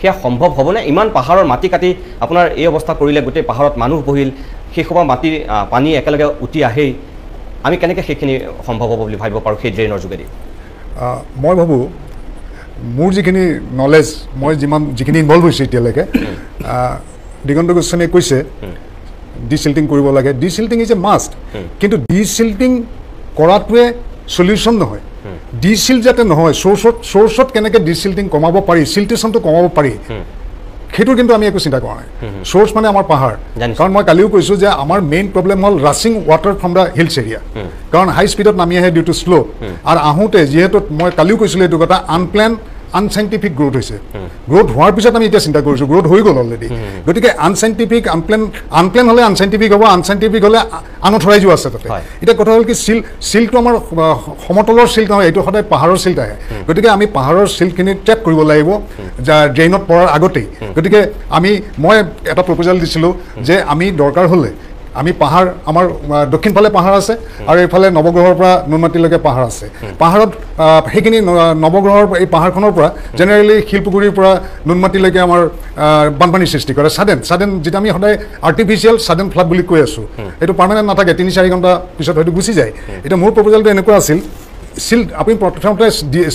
A: সেয়া সম্ভৱ হ'বনে ইমান পাহাৰৰ মাটি কাটি আপোনাৰ এই অৱস্থা কৰিলে গোটেই পাহাৰত মানুহ বহিল সেইসোপা মাটি পানী একেলগে উটি আহেই আমি কেনেকৈ সেইখিনি সম্ভৱ হ'ব বুলি ভাবিব পাৰোঁ সেই ড্ৰেইনৰ যোগেদি
E: মই ভাবোঁ মোৰ যিখিনি নলেজ মই যিখিনি ইনভলভ হৈছোঁ এতিয়ালৈকে দিগন্ত গোস্বামীয়ে কৈছে ডিচিল্টিং কৰিব লাগে ডিচিল্টিং ইজ এ মাষ্ট কিন্তু ডিচিল্টিং কৰাটোৱে সলিউশ্যন নহয় ডিচিল যাতে নহয় চ'ৰ্চত কেনেকৈ ডিচিল্টিং কমাব পাৰি চিল্টেশ্যনটো কমাব পাৰি সেইটোৰ কিন্তু আমি একো চিন্তা কৰা নাই চ'ৰ্চ মানে আমাৰ পাহাৰ কাৰণ মই কালিও কৈছোঁ যে আমাৰ মেইন প্ৰব্লেম হ'ল rushing water from the hills area কাৰণ হাই স্পীডত নামি আহে ডিউ টু শ্ল' আৰু আহোঁতে যিহেতু মই কালিও কৈছিলোঁ এইটো কথা আনপ্লেন আনচাইণ্টিফিক গ্ৰোথ হৈছে গ্ৰোথ হোৱাৰ পিছত আমি এতিয়া চিন্তা কৰিছোঁ গ্ৰোথ হৈ গ'ল অলৰেডি গতিকে আনচাইণ্টিফিক আনপ্লেন হ'লে আনচাইণ্টিফিক হ'ব আনচাইণ্টিফিক হ'লে আনঅথৰাইজো আছে তাতে এতিয়া কথা হ'ল কি চিল্কটো আমাৰ সমতলৰ চিল্ক নহয় এইটো সদায় পাহাৰৰ চিল্ক আহে গতিকে আমি পাহাৰৰ চিল্কখিনি ট্ৰেপ কৰিব লাগিব ড্ৰেইনত পৰাৰ আগতেই গতিকে মই এটা প্ৰপ'জাল দিছিলোঁ যে আমি দৰকাৰ হ'লে আমি পাহাৰ আমাৰ দক্ষিণ ফালে পাহাৰ আছে আৰু এইফালে নৱগ্ৰহৰ পৰা নুনমাটিলৈকে পাহাৰ আছে পাহাৰত সেইখিনি নৱগ্ৰহৰ এই পাহাৰখনৰ পৰা জেনেৰেলি শিলপুখুৰীৰ পৰা নুনমাটিলৈকে আমাৰ বানপানীৰ সৃষ্টি কৰে ছাডেন যিটো আমি সদায় আৰ্টিফিচিয়েল ছাডেন ফ্লাড বুলি কৈ আছোঁ এইটো পাৰ্মানেণ্ট নাথাকে 3-4 ঘণ্টা পিছত হয়তো গুচি যায় এতিয়া মোৰ প্ৰপ'জালটো এনেকুৱা আছিল চিল্ক আপুনি প্ৰথমতে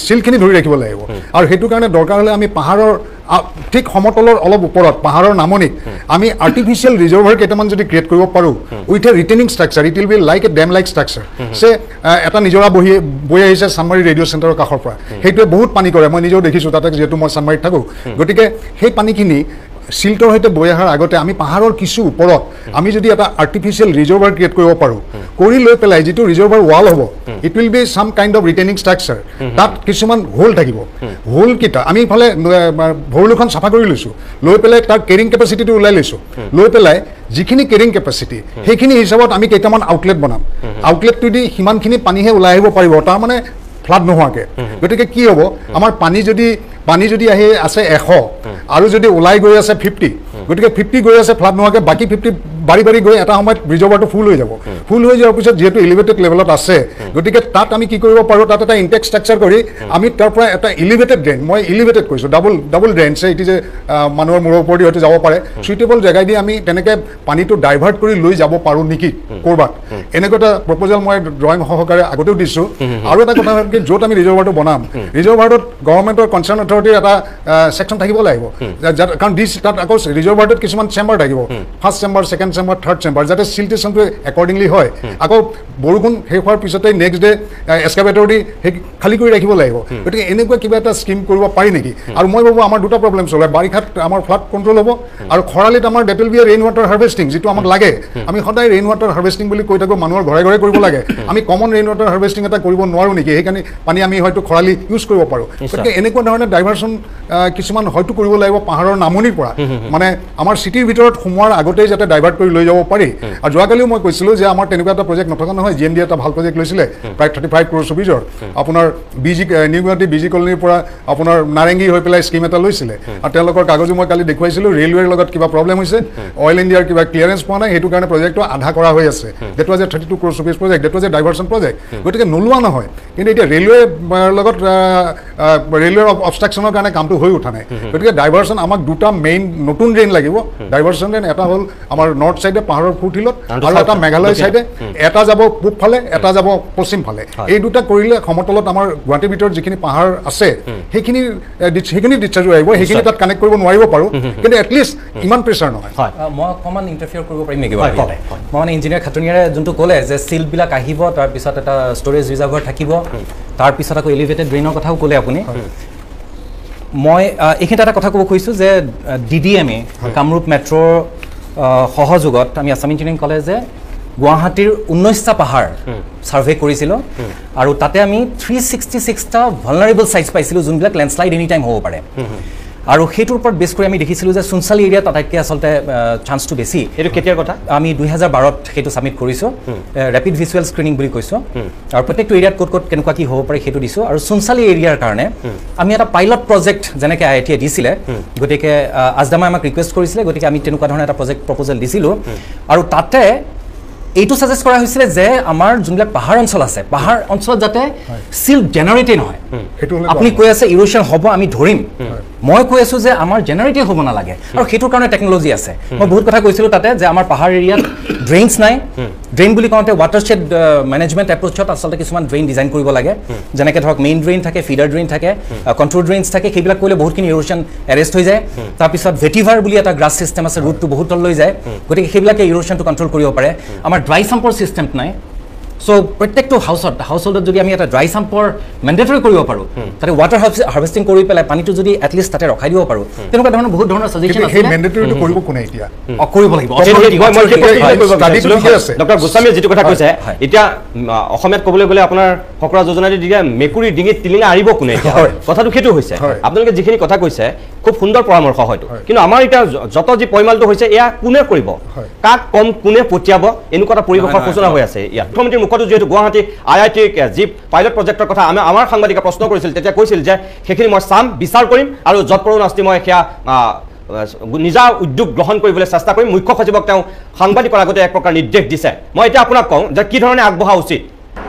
E: চিল্কখিনি ধৰি ৰাখিব লাগিব আৰু সেইটো কাৰণে দৰকাৰ হ'লে আমি পাহাৰৰ ঠিক সমতলৰ অলপ ওপৰত পাহাৰৰ নামনিত আমি আৰ্টিফিচিয়েল ৰিজাৰ্ভাৰ কেইটামান যদি ক্ৰিয়েট কৰিব পাৰোঁ with a retaining structure it will be like a dam like structure এটা নিজৰা বৈ আহিছে চানমাৰী ৰেডিঅ' চেণ্টাৰৰ কাষৰ পৰা সেইটোৱে বহুত পানী কৰে মই নিজেও দেখিছোঁ তাতে যিহেতু মই চানমাৰীত থাকোঁ গতিকে সেই পানীখিনি চিল্কৰ সৈতে বৈ অহাৰ আগতে আমি পাহাৰৰ কিছু ওপৰত আমি যদি এটা আৰ্টিফিচিয়েল ৰিজাৰ্ভাৰ ক্ৰিয়েট কৰিব পাৰোঁ কৰি লৈ পেলাই যিটো ৰিজাৰ্ভাৰ ৱাল হ'ব ইট উইল বি চাম কাইণ্ড অফ ৰিটেইনিং ষ্ট্ৰাকচাৰ তাত কিছুমান হোল থাকিব হোলকেইটা আমি ইফালে ভৰলুখন চাফা কৰি লৈছোঁ লৈ পেলাই তাৰ কেৰিং কেপাচিটিটো ওলাই লৈছোঁ লৈ পেলাই যিখিনি কেৰিং কেপাচিটি সেইখিনি হিচাপত আমি কেইটামান আউটলেট বনাম আউটলেটটো দি সিমানখিনি পানীহে ওলাই আহিব পাৰিব তাৰমানে ফ্লাড নোহোৱাকৈ গতিকে কি হ'ব আমাৰ পানী যদি আহি আছে 100 আৰু যদি ওলাই গৈ আছে 50 গতিকে 50 গৈ আছে ফ্লাড নোহোৱাকৈ বাকী 50 বাঢ়ি গৈ এটা সময়ত ৰিজাৰ্ভাৰটো ফুল হৈ যাব ফুল হৈ যোৱাৰ পিছত যিহেতু এলিভেটেড লেভেলত আছে গতিকে তাত আমি কি কৰিব পাৰোঁ তাত এটা ইনটেক ষ্ট্ৰাকচাৰ কৰি আমি তাৰ পৰা এটা এলিভেটেড ড্ৰেইন মই এলিভেটেড কৈছোঁ ডাবল ড্ৰেইন এইটো যে মানুহৰ মূৰৰ ওপৰেদি হয়তো যাব পাৰে চুইটেবল জেগাই দি আমি তেনেকৈ পানীটো ডাইভাৰ্ট কৰি লৈ যাব পাৰোঁ নেকি ক'ৰবাত এনেকুৱা এটা প্ৰপ'জেল মই ড্ৰয়িং সহকাৰে আগতেও দিছোঁ আৰু এটা কথা হ'ল কি য'ত আমি ৰিজাৰ্ভাৰটো বনাম ৰিজাৰ্ভাৰটোত গভৰ্ণমেণ্টৰ কনচাৰ্ণ অথৰিটিৰ এটা ছেকশ্যন থাকিব লাগিব কাৰণ তাত আকৌ ৰিজাৰ্ভাৰটোত কিছুমান চেম্বাৰ থাকিব first chamber second chamber third chamber যাতে চিল্টেশ্যনটো একৰ্ডিংলি হয় আকৌ বৰষুণ শেষ হোৱাৰ পিছতে নেক্সট ডে এক্সকাভেটৰ দি সেই খালী কৰি ৰাখিব লাগিব গতিকে এনেকুৱা কিবা এটা স্কিম কৰিব পাৰি নেকি আৰু মই ভাবোঁ আমাৰ দুটা প্ৰব্লেম চলে বাৰিষাত আমাৰ ফ্লাড কণ্ট্ৰল হ'ব আৰু খৰালিত আমাৰ that will be rain water harvesting যিটো আমাক লাগে আমি সদায় ৰেইন ৱাটাৰ হাৰ্ভেষ্টিং বুলি কৈ থাকোঁ মানুহৰ ঘৰে ঘৰে কৰিব লাগে আমি কমন ৰেইন ৱাটাৰ হাৰ্ভেষ্টিং এটা কৰিব নোৱাৰোঁ নেকি সেইকাৰণে পানী আমি হয়তো খৰালি ইউজ কৰিব পাৰোঁ গতিকে এনেকুৱা ধৰণে ডাইভাৰ্চন কিছুমান হয়তো কৰিব লাগিব পাহাৰৰ নামনিৰ পৰা মানে আমাৰ চিটিৰ ভিতৰত সোমোৱাৰ আগতেই যাতে ডাইভাৰ্ট কৰি লৈ যাব পাৰি আৰু যোৱাকালিও মই কৈছিলোঁ যে আমাৰ তেনেকুৱা এটা প্ৰজেক্ট নথকা নহয় GMD এটা ভাল প্ৰজেক্ট লৈছিলে প্ৰায় 35 crore rupees আপোনাৰ নিউ গুৱাহাটী বিজি কলনীৰ পৰা আপোনাৰ নাৰেংগী হৈ পেলাই স্কিম এটা লৈছিলে আৰু তেওঁলোকৰ কাগজো মই কালি দেখুৱাইছিলোঁ ৰেলৱেৰ লগত কিবা প্ৰব্লেম হৈছে অইল ইণ্ডিয়াৰ কিবা ক্লিয়াৰেঞ্চ পোৱা নাই সেইটো কাৰণে প্ৰজেক্টটো আধা কৰা হৈ আছে that was a 32 crore rupees project that was a diversion project গতিকে নোলোৱা নহয় কিন্তু এতিয়া ৰেলৱেৰ লগত ৰেলৱেৰ অবষ্ট্ৰাকশ্যনৰ কাৰণে কামটো হৈ উঠা নাই গতিকে ডাইভাৰ্চন আমাক দুটা মেইন নতুন ড্ৰেইন লাগিব ডাইভাৰ্চন ড্ৰেইন এটা হ'ল আমাৰ নৰ্থ চাইডে পাহাৰৰ ফুটহিলত আৰু এটা মেঘালয় চাইডে এটা যাব পূব ফালে এটা যাব পশ্চিম ফালে এই দুটা কৰিলে সমতলত আমাৰ গুৱাহাটীৰ ভিতৰত যিখিনি পাহাৰ আছে সেইখিনি ডিচাৰ্জ আহিব সেইখিনি তাত কানেক্ট কৰিব নোৱাৰিব পাৰোঁ কিন্তু এটলিষ্ট ইমান প্ৰেছাৰ নহয়
F: মই অকণমান ইণ্টাৰফিয়াৰ কৰিব পাৰিম নেকি মই মানে ইঞ্জিনিয়াৰ খাটনিয়াৰে যোনটো ক'লে যে চিল্টবিলাক আহিব তাৰপিছত এটা ষ্ট'ৰেজ ৰিজাৰ্ভাৰ থাকিব তাৰপিছত আকৌ এলিভেটেড ড্ৰেইনৰ কথাও ক'লে আপুনি মই এইখিনিতে এটা কথা ক'ব খুজিছোঁ যে DDMA কামৰূপ মেট্ৰ'ৰ সহযোগত আমি আছাম ইঞ্জিনিয়াৰিং কলেজে গুৱাহাটীৰ 19টা পাহাৰ ছাৰ্ভে কৰিছিলোঁ আৰু তাতে আমি 366টা ভালনাৰেবল ছাইটছ পাইছিলোঁ যোনবিলাক লেণ্ডশ্লাইড এনি টাইম হ'ব পাৰে আৰু সেইটোৰ ওপৰত বেছ কৰি আমি দেখিছিলোঁ যে চুনচালি এৰিয়াত আটাইতকৈ আচলতে চান্সটো বেছি
A: এইটো কেতিয়াৰ কথা
F: আমি 2012ত সেইটো ছাবমিট কৰিছোঁ ৰেপিড ভিজুৱেল স্ক্ৰিনিং বুলি কৈছোঁ আৰু প্ৰত্যেকটো এৰিয়াত ক'ত ক'ত কেনেকুৱা কি হ'ব পাৰে সেইটো দিছোঁ আৰু চুনচালি এৰিয়াৰ কাৰণে আমি এটা পাইলট প্ৰজেক্ট যেনেকৈ IIT দিছিলে গতিকে আজদামাই আমাক ৰিকুৱেষ্ট কৰিছিলে গতিকে আমি তেনেকুৱা ধৰণৰ এটা প্ৰজেক্ট প্ৰপ'জেল দিছিলোঁ আৰু তাতে এইটো সাজেষ্ট কৰা হৈছিলে যে আমাৰ যোনবিলাক পাহাৰ অঞ্চল আছে পাহাৰ অঞ্চলত যাতে চিল্ট জেনাৰেটেই নহয় আপুনি কৈ আছে ইৰোশ্যন হ'ব আমি ধৰিম মই কৈ আছোঁ যে আমাৰ জেনেৰেটিভ হ'ব নালাগে আৰু সেইটোৰ কাৰণে টেকন'লজি আছে মই বহুত কথা কৈছিলোঁ তাতে যে আমাৰ পাহাৰ এৰিয়াত ড্ৰেইনছ নাই ড্ৰেইন বুলি কওঁতে ৱাটাৰশ্বেড মেনেজমেণ্ট এপ্ৰ'চত আচলতে কিছুমান ড্ৰেইন ডিজাইন কৰিব লাগে যেনেকৈ ধৰক মেইন ড্ৰেইন থাকে ফিডাৰ ড্ৰেইন থাকে কণ্ট্ৰল ড্ৰেইনছ থাকে সেইবিলাক কৰিলে বহুতখিনি ইৰোশ্যন এৰেষ্ট হৈ যায় তাৰপিছত ভেটিভাৰ বুলি এটা গ্ৰাছ ছিষ্টেম আছে ৰুটটো বহুত তললৈ যায় গতিকে সেইবিলাকে ইৰোশ্যনটো কণ্ট্ৰল কৰিব পাৰে আমাৰ ড্ৰাই চাম্পৰ ছিষ্টেম নাই সো প্ৰত্যেকটো হাউচহোল্ডত যদি আমি এটা ড্ৰাই চাম্পৰ মেণ্ডেটৰী কৰিব পাৰোঁ তাতে ৱাটাৰ হাৰ্ভেষ্টিং কৰি পেলাই পানীটো যদি এটলিষ্ট তাতে ৰখাই দিব পাৰোঁ তেনেকুৱা ধৰণৰ বহুত ধৰণৰ ছাজেশ্যন আছে
E: মেণ্ডেটৰীটো কৰিব কোনে এতিয়া
F: কৰিব লাগিব
A: ডক্টৰ গোস্বামীয়ে যিটো কথা কৈছে এতিয়া অসমীয়াত ক'বলৈ গ'লে আপোনাৰ ফকৰা যোজনাটি দিলে মেকুৰী ডিঙিত টিলিঙা আৰিব কোনে কথাটো সেইটো হৈছে আপোনালোকে যিখিনি কথা কৈছে খুব সুন্দৰ পৰামৰ্শ হয়তো কিন্তু আমাৰ এতিয়া যত যি পৰিমালটো হৈছে এয়া কোনে কৰিব কাক কম কোনে পঠিয়াব এনেকুৱা এটা পৰিৱেশৰ সূচনা হৈ আছে ইয়াত মুখ্যমন্ত্ৰীৰ মুখতো যিহেতু গুৱাহাটী IIT যি পাইলট প্ৰজেক্টৰ কথা আমাৰ সাংবাদিকে প্ৰশ্ন কৰিছিল তেতিয়া কৈছিল যে সেইখিনি মই চাম বিচাৰ কৰিম আৰু যৎপৰো নাস্তি মই সেয়া নিজা উদ্যোগ গ্ৰহণ কৰিবলৈ চেষ্টা কৰিম মুখ্য সচিবক তেওঁ সাংবাদিকৰ আগতে এক প্ৰকাৰ নিৰ্দেশ দিছে মই এতিয়া আপোনাক কওঁ যে কি ধৰণে আগবঢ়া উচিত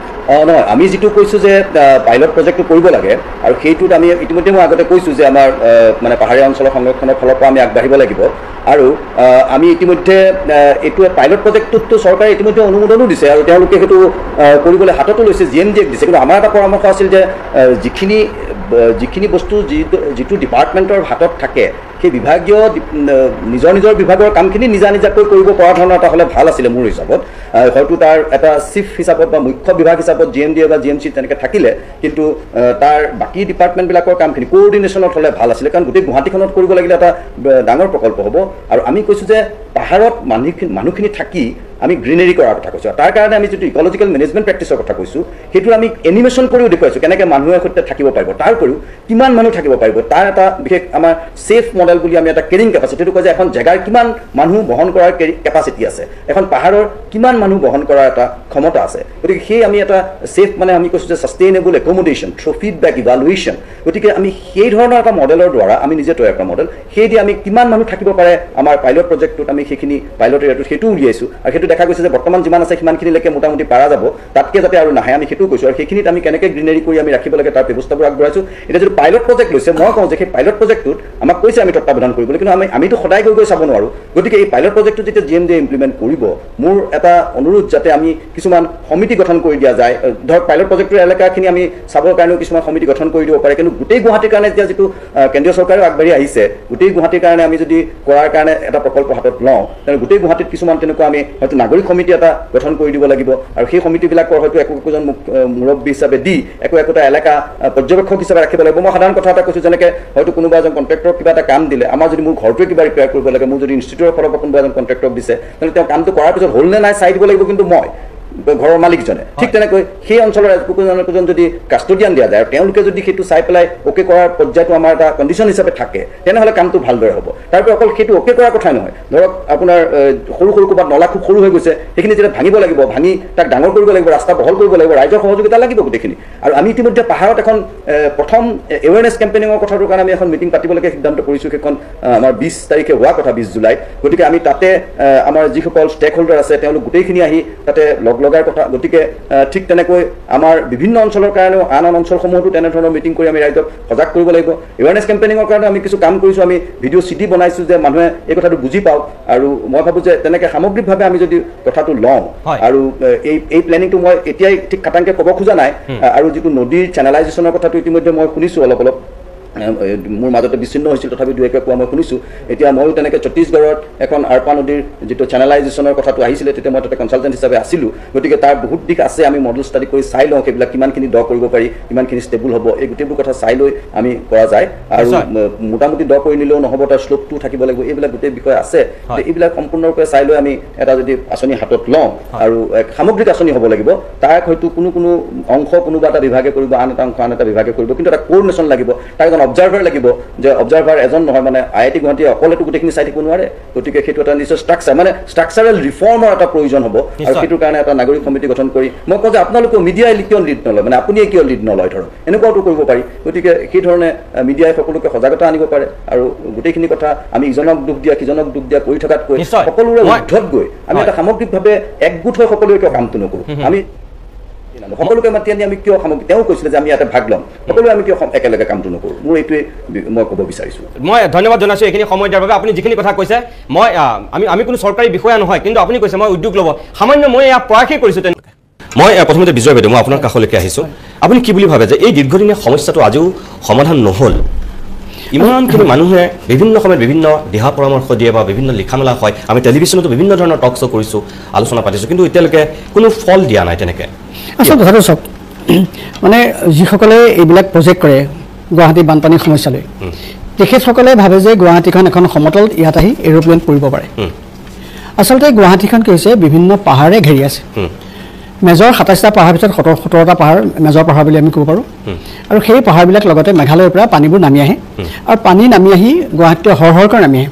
C: নহয় আমি যিটো কৈছোঁ যে পাইলট প্ৰজেক্টটো কৰিব লাগে আৰু সেইটোত আমি ইতিমধ্যে মই আগতে কৈছোঁ যে আমাৰ মানে পাহাৰীয়া অঞ্চলৰ সংৰক্ষণৰ ফালৰ পৰা আমি আগবাঢ়িব লাগিব আৰু আমি ইতিমধ্যে এইটো পাইলট প্ৰজেক্টটোতো চৰকাৰে ইতিমধ্যে অনুমোদনো দিছে আৰু তেওঁলোকে সেইটো কৰিবলৈ হাততো লৈছে GMDক দিছে কিন্তু আমাৰ এটা পৰামৰ্শ আছিল যে যিখিনি বস্তু যিটো ডিপাৰ্টমেণ্টৰ হাতত থাকে সেই বিভাগীয় নিজৰ বিভাগৰ কামখিনি নিজাকৈ কৰিব পৰা ধৰণৰ এটা হ'লে ভাল আছিলে মোৰ হিচাপত হয়তো তাৰ এটা চিফ হিচাপত বা মুখ্য বিভাগ হিচাপত GMDA বা GMC তেনেকৈ থাকিলে কিন্তু তাৰ বাকী ডিপাৰ্টমেণ্টবিলাকৰ কামখিনি কোঅৰ্ডিনেশ্যনত হ'লে ভাল আছিলে কাৰণ গোটেই গুৱাহাটীখনত কৰিব লাগিলে এটা ডাঙৰ প্ৰকল্প হ'ব আৰু আমি কৈছোঁ যে পাহাৰত মানুহখিনি থাকি আমি গ্ৰীনেৰী কৰাৰ কথা কৈছোঁ তাৰ কাৰণে আমি যিটো ইকলজিকেল মেনেজমেণ্ট প্ৰেক্টিছৰ কথা কৈছোঁ সেইটো আমি এনিমেশ্যন কৰিও দেখুৱাইছোঁ কেনেকৈ মানুহে সৈতে থাকিব পাৰিব তাৰ উপৰিও কিমান মানুহ থাকিব পাৰিব তাৰ এটা বিশেষ আমাৰ ছেফ মডেল বুলি আমি এটা কেৰিং কেপাচিটিটো কয় যে এখন জেগাৰ কিমান মানুহ বহন কৰাৰ কেপাচিটি আছে এখন পাহাৰৰ কিমান মানুহ বহন কৰাৰ এটা ক্ষমতা আছে গতিকে সেই আমি এটা ছেফ মানে আমি কৈছোঁ যে ছাষ্টেইনেবল একমোডেশ্যন থ্ৰু ফিডবেক ইভালুৱেশ্যন গতিকে আমি সেই ধৰণৰ এটা মডেলৰ দ্বাৰা আমি নিজে তৈয়াৰ কৰা মডেল সেই দি আমি কিমান মানুহ থাকিব পাৰে আমাৰ পাইলট প্ৰজেক্টটোত আমি সেইখিনি পাইলট এৰিয়াটোত সেইটো উলিয়াইছোঁ আৰু সেইটো দেখা গৈছে যে বৰ্তমান যিমান আছে সিমানখিনিলৈকে মোটামুটি পাৰা যাব তাতকৈ যাতে আৰু নাহে আমি সেইটোও কৈছোঁ আৰু সেইখিনিত আমি কেনেকৈ গ্ৰীনেৰী কৰি আমি ৰাখিব লাগে তাৰ ব্যৱস্থাবোৰ আগবঢ়াইছোঁ এতিয়া যদি পাইলট প্ৰজেক্ট লৈছে মই কওঁ যে সেই পাইলট প্ৰজেক্টটোত আমাক কৈছে আমি তত্বাৱধান কৰিবলৈ কিন্তু আমিতো সদায় গৈ চাব নোৱাৰোঁ গতিকে এই পাইলট প্ৰজেক্টটো যেতিয়া GMDA ইমপ্লিমেণ্ট কৰিব মোৰ এটা অনুৰোধ যাতে আমি কিছুমান সমিতি গঠন কৰি দিয়া যায় ধৰক পাইলট প্ৰজেক্টৰ এলেকাখিনি আমি চাবৰ কাৰণেও কিছুমান সমিতি গঠন কৰি দিব পাৰে কিন্তু গোটেই গুৱাহাটীৰ কাৰণে এতিয়া যিটো কেন্দ্ৰীয় চৰকাৰেও আগবাঢ়ি আহিছে গোটেই গুৱাহাটীৰ কাৰণে আমি যদি কৰাৰ কাৰণে এটা প্ৰকল্প হাতত লওঁ তেনে গোটেই গুৱাহাটীত কিছুমান তেনেকুৱা আমি হয়তো নাগৰিক সমিতি এটা গঠন কৰি দিব লাগিব আৰু সেই সমিতিবিলাকৰ হয়তো একোজন মুৰব্বী হিচাপে দি একোটা এলেকা পৰ্যবেক্ষক হিচাপে ৰাখিব লাগিব মই সাধাৰণ কথা এটা কৈছোঁ যেনেকৈ হয়তো কোনোবা এজন কণ্ট্ৰেক্টৰ কিবা এটা কাম দিলে আমাৰ যদি মোৰ ঘৰটোৱে কিবা ৰিপেয়াৰ কৰিব লাগে মোৰ যদি ইনষ্টিটিউটৰ ফালৰ পৰা কোনোবা এজন কণ্ট্ৰেক্টৰক দিছে তেন্তে তেওঁ কামটো কৰাৰ পিছত হ'ল নে নাই চাই দিব লাগিব কিন্তু মই ঘৰৰ মালিকজনে ঠিক তেনেকৈ সেই অঞ্চলৰ একোজন যদি কাষ্টডিয়ান দিয়া যায় আৰু তেওঁলোকে যদি সেইটো চাই পেলাই অ'কে কৰাৰ পৰ্যায়টো আমাৰ এটা কণ্ডিশ্যন হিচাপে থাকে তেনেহ'লে কামটো ভালদৰে হ'ব তাৰপৰা অকল সেইটো অ'কে কৰাৰ কথাই নহয় ধৰক আপোনাৰ সৰু ক'ৰবাত নলা খুব সৰু হৈ গৈছে সেইখিনি যেতিয়া ভাঙিব লাগিব ভাঙি তাক ডাঙৰ কৰিব লাগিব ৰাস্তা বহল কৰিব লাগিব ৰাইজৰ সহযোগিতা লাগিব গোটেইখিনি আৰু আমি ইতিমধ্যে পাহাৰত এখন প্ৰথম এৱেৰনেছ কেম্পেইনিঙৰ কথাটোৰ কাৰণে আমি এখন মিটিং পাতিবলৈকে সিদ্ধান্ত কৰিছোঁ সেইখন আমাৰ 20 তাৰিখে হোৱা কথা 20 জুলাইত গতিকে আমি তাতে আমাৰ যিসকল ষ্টেক হোল্ডাৰ আছে তেওঁলোক গোটেইখিনি আহি তাতে লগাৰ কথা গতিকে ঠিক তেনেকৈ আমাৰ বিভিন্ন অঞ্চলৰ কাৰণেও আন অঞ্চলসমূহতো তেনেধৰণৰ মিটিং কৰি আমি ৰাইজক সজাগ কৰিব লাগিব এৱেৰনেছ কেম্পেইনিঙৰ কাৰণে আমি কিছু কাম কৰিছোঁ আমি ভিডিঅ' CD বনাইছোঁ যে মানুহে এই কথাটো বুজি পাওক আৰু মই ভাবোঁ যে তেনেকৈ সামগ্ৰিকভাৱে আমি যদি কথাটো লওঁ আৰু এই প্লেনিংটো মই এতিয়াই ঠিক খাটাংকৈ ক'ব খোজা নাই আৰু যিটো নদীৰ চেনেলাইজেশ্যনৰ কথাটো ইতিমধ্যে মই শুনিছোঁ অলপ মোৰ মাজতে বিচ্ছিন্ন হৈছিল তথাপি দুই একে কোৱা মই শুনিছোঁ এতিয়া ময়ো তেনেকৈ ছত্তীশগড়ত এখন আৰপা নদীৰ যিটো চেনেলাইজেশ্যনৰ কথাটো আহিছিলে তেতিয়া মই তাতে কনচালটেণ্ট হিচাপে আছিলোঁ গতিকে তাৰ বহুত দিশ আছে আমি মডেল ষ্টাডি কৰি চাই লওঁ সেইবিলাক কিমানখিনি দ কৰিব পাৰি কিমানখিনি ষ্টেবল হ'ব এই গোটেইবোৰ কথা চাই লৈ আমি কৰা যায় আৰু মোটামুটি দ কৰি নিলেও নহ'ব তাৰ শ্লোপটো থাকিব লাগিব এইবিলাক গোটেই বিষয় আছে এইবিলাক সম্পূৰ্ণৰূপে চাই লৈ আমি এটা যদি আঁচনি হাতত লওঁ আৰু এক সামগ্ৰিক আঁচনি হ'ব লাগিব তাক হয়তো কোনো অংশ কোনোবা এটা বিভাগে কৰিব আন এটা অংশ আন এটা বিভাগে কৰিব কিন্তু এটা কোঅৰ্ডিনেশ্যন লাগিব তাক অবজাৰ্ভাৰ লাগিব যে অবজাৰ্ভাৰ এজন নহয় মানে IIT গুৱাহাটী অকলেতো গোটেইখিনি চাই থাকিব নোৱাৰে গতিকে সেইটো এটা নিশ্চয় ষ্ট্ৰাকচাৰ মানে ষ্ট্ৰাকচাৰেল ৰিফৰ্মৰ এটা প্ৰয়োজন হ'ব আৰু সেইটোৰ কাৰণে এটা নাগৰিক সমিতি গঠন কৰি মই কওঁ যে আপোনালোকে মিডিয়াই কিয় লিড নলয় মানে আপুনিয়ে কিয় লিড নলয় ধৰক এনেকুৱাটো কৰিব পাৰি গতিকে সেই ধৰণে মিডিয়াই সকলোকে সজাগতা আনিব পাৰে আৰু গোটেইখিনি কথা আমি ইজনক দুখ দিয়া সিজনক দুখ দিয়া কৰি থকাতকৈ সকলোৰে ঊৰ্ধত গৈ আমি এটা সামগ্ৰিকভাৱে একগোট হৈ সকলোৱে কিয় কামটো নকৰোঁ আমি সকলোকে মাতি আনি আমি কিয় তেওঁ কৈছিলে যে আমি ইয়াতে ভাগ ল'ম সকলোৱে আমি কিয় একেলগে কামটো নকৰোঁ মোৰ এইটোৱে মই ক'ব বিচাৰিছোঁ
A: মই ধন্যবাদ জনাইছোঁ এইখিনি সময় দিয়াৰ বাবে আপুনি যিখিনি কথা কৈছে মই আমি কোনো চৰকাৰী বিষয়া নহয় কিন্তু আপুনি কৈছে মই উদ্যোগ ল'ব সামান্য মই এয়া প্ৰয়াসেই কৰিছোঁ তেনেকৈ মই প্ৰথমতে বিজয় বাইদেউ মই আপোনাৰ কাষলৈকে আহিছোঁ আপুনি কি বুলি ভাবে যে এই দীৰ্ঘদিনীয়া সমস্যাটো আজিও সমাধান নহ'ল ইমানখিনি মানুহে বিভিন্ন সময়ত বিভিন্ন দিহা পৰামৰ্শ দিয়ে বা বিভিন্ন লিখা মেলা হয় আমি টেলিভিশ্যনতো বিভিন্ন ধৰণৰ টক শ্ব' কৰিছোঁ আলোচনা পাতিছোঁ কিন্তু এতিয়ালৈকে কোনো ফল দিয়া নাই তেনেকৈ
G: আচলতে কথাটো চাওক মানে যিসকলে এইবিলাক প্ৰজেক্ট কৰে গুৱাহাটী বানপানীৰ সমস্যালৈ তেখেতসকলে ভাবে যে গুৱাহাটীখন এখন সমতল ইয়াত আহি এৰোপ্লেন পৰিব পাৰে আচলতে গুৱাহাটীখন কি হৈছে বিভিন্ন পাহাৰে ঘেৰি আছে মেজৰ ২৭টা পাহাৰ ভিতৰত ১৭টা পাহাৰ মেজৰ পাহাৰ বুলি আমি ক'ব পাৰোঁ আৰু সেই পাহাৰবিলাক লগতে মেঘালয়ৰ পৰা পানীবোৰ নামি আহে আৰু পানী নামি আহি গুৱাহাটীতে হৰহৰকৈ নামি আহে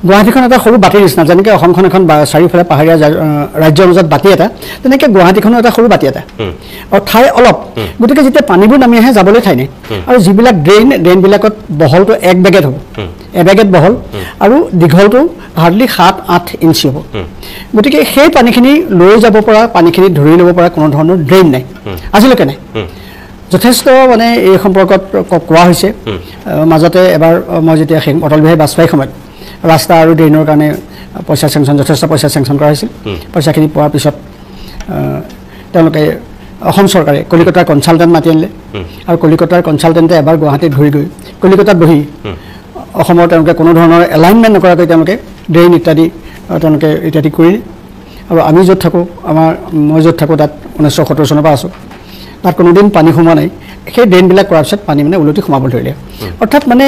G: গুৱাহাটীখন এটা সৰু বাতিৰ নিচিনা যেনেকৈ অসমখন এখন চাৰিওফালে পাহাৰীয়া ৰাজ্যৰ মাজত বাতি এটা তেনেকৈ গুৱাহাটীখনো এটা সৰু বাতি এটা আৰু ঠাই অলপ গতিকে যেতিয়া পানীবোৰ নামি আহে যাবলৈ ঠাই নাই আৰু যিবিলাক ড্ৰেইনবিলাকত বহলটো ১ বেগেট হ'ব এবেগেট বহল আৰু দীঘলটো হাৰ্ডলি ৭-৮ ইঞ্চি হ'ব গতিকে সেই পানীখিনি লৈ যাব পৰা পানীখিনি ধৰি ল'ব পৰা কোনো ধৰণৰ ড্ৰেইন নাই আজিলৈকে নাই যথেষ্ট মানে এই সম্পৰ্কত কোৱা হৈছে মাজতে এবাৰ মই যেতিয়া অটল বিহাৰী বাজপেয়ীৰ সময়ত ৰাস্তা আৰু ড্ৰেইনৰ কাৰণে পইচা চেংচন যথেষ্ট পইচা চেংচন কৰা হৈছিল পইচাখিনি পোৱাৰ পিছত তেওঁলোকে অসম চৰকাৰে কলিকতাৰ কনচালটেণ্ট মাতি আনিলে আৰু কলিকতাৰ কনচালটেণ্টে এবাৰ গুৱাহাটীত ঘূৰি গৈ কলিকতাত বহি অসমৰ তেওঁলোকে কোনো ধৰণৰ এলাইনমেণ্ট নকৰাকৈ তেওঁলোকে ড্ৰেইন ইত্যাদি তেওঁলোকে ইত্যাদি কৰিলে আৰু আমি য'ত থাকোঁ মই য'ত থাকোঁ তাত ১৯৭০ চনৰ পৰা আছোঁ তাত কোনোদিন পানী সোমোৱা নাই সেই ড্ৰেইনবিলাক কৰাৰ পিছত পানী মানে উলটি সোমাব ধৰিলে অৰ্থাৎ মানে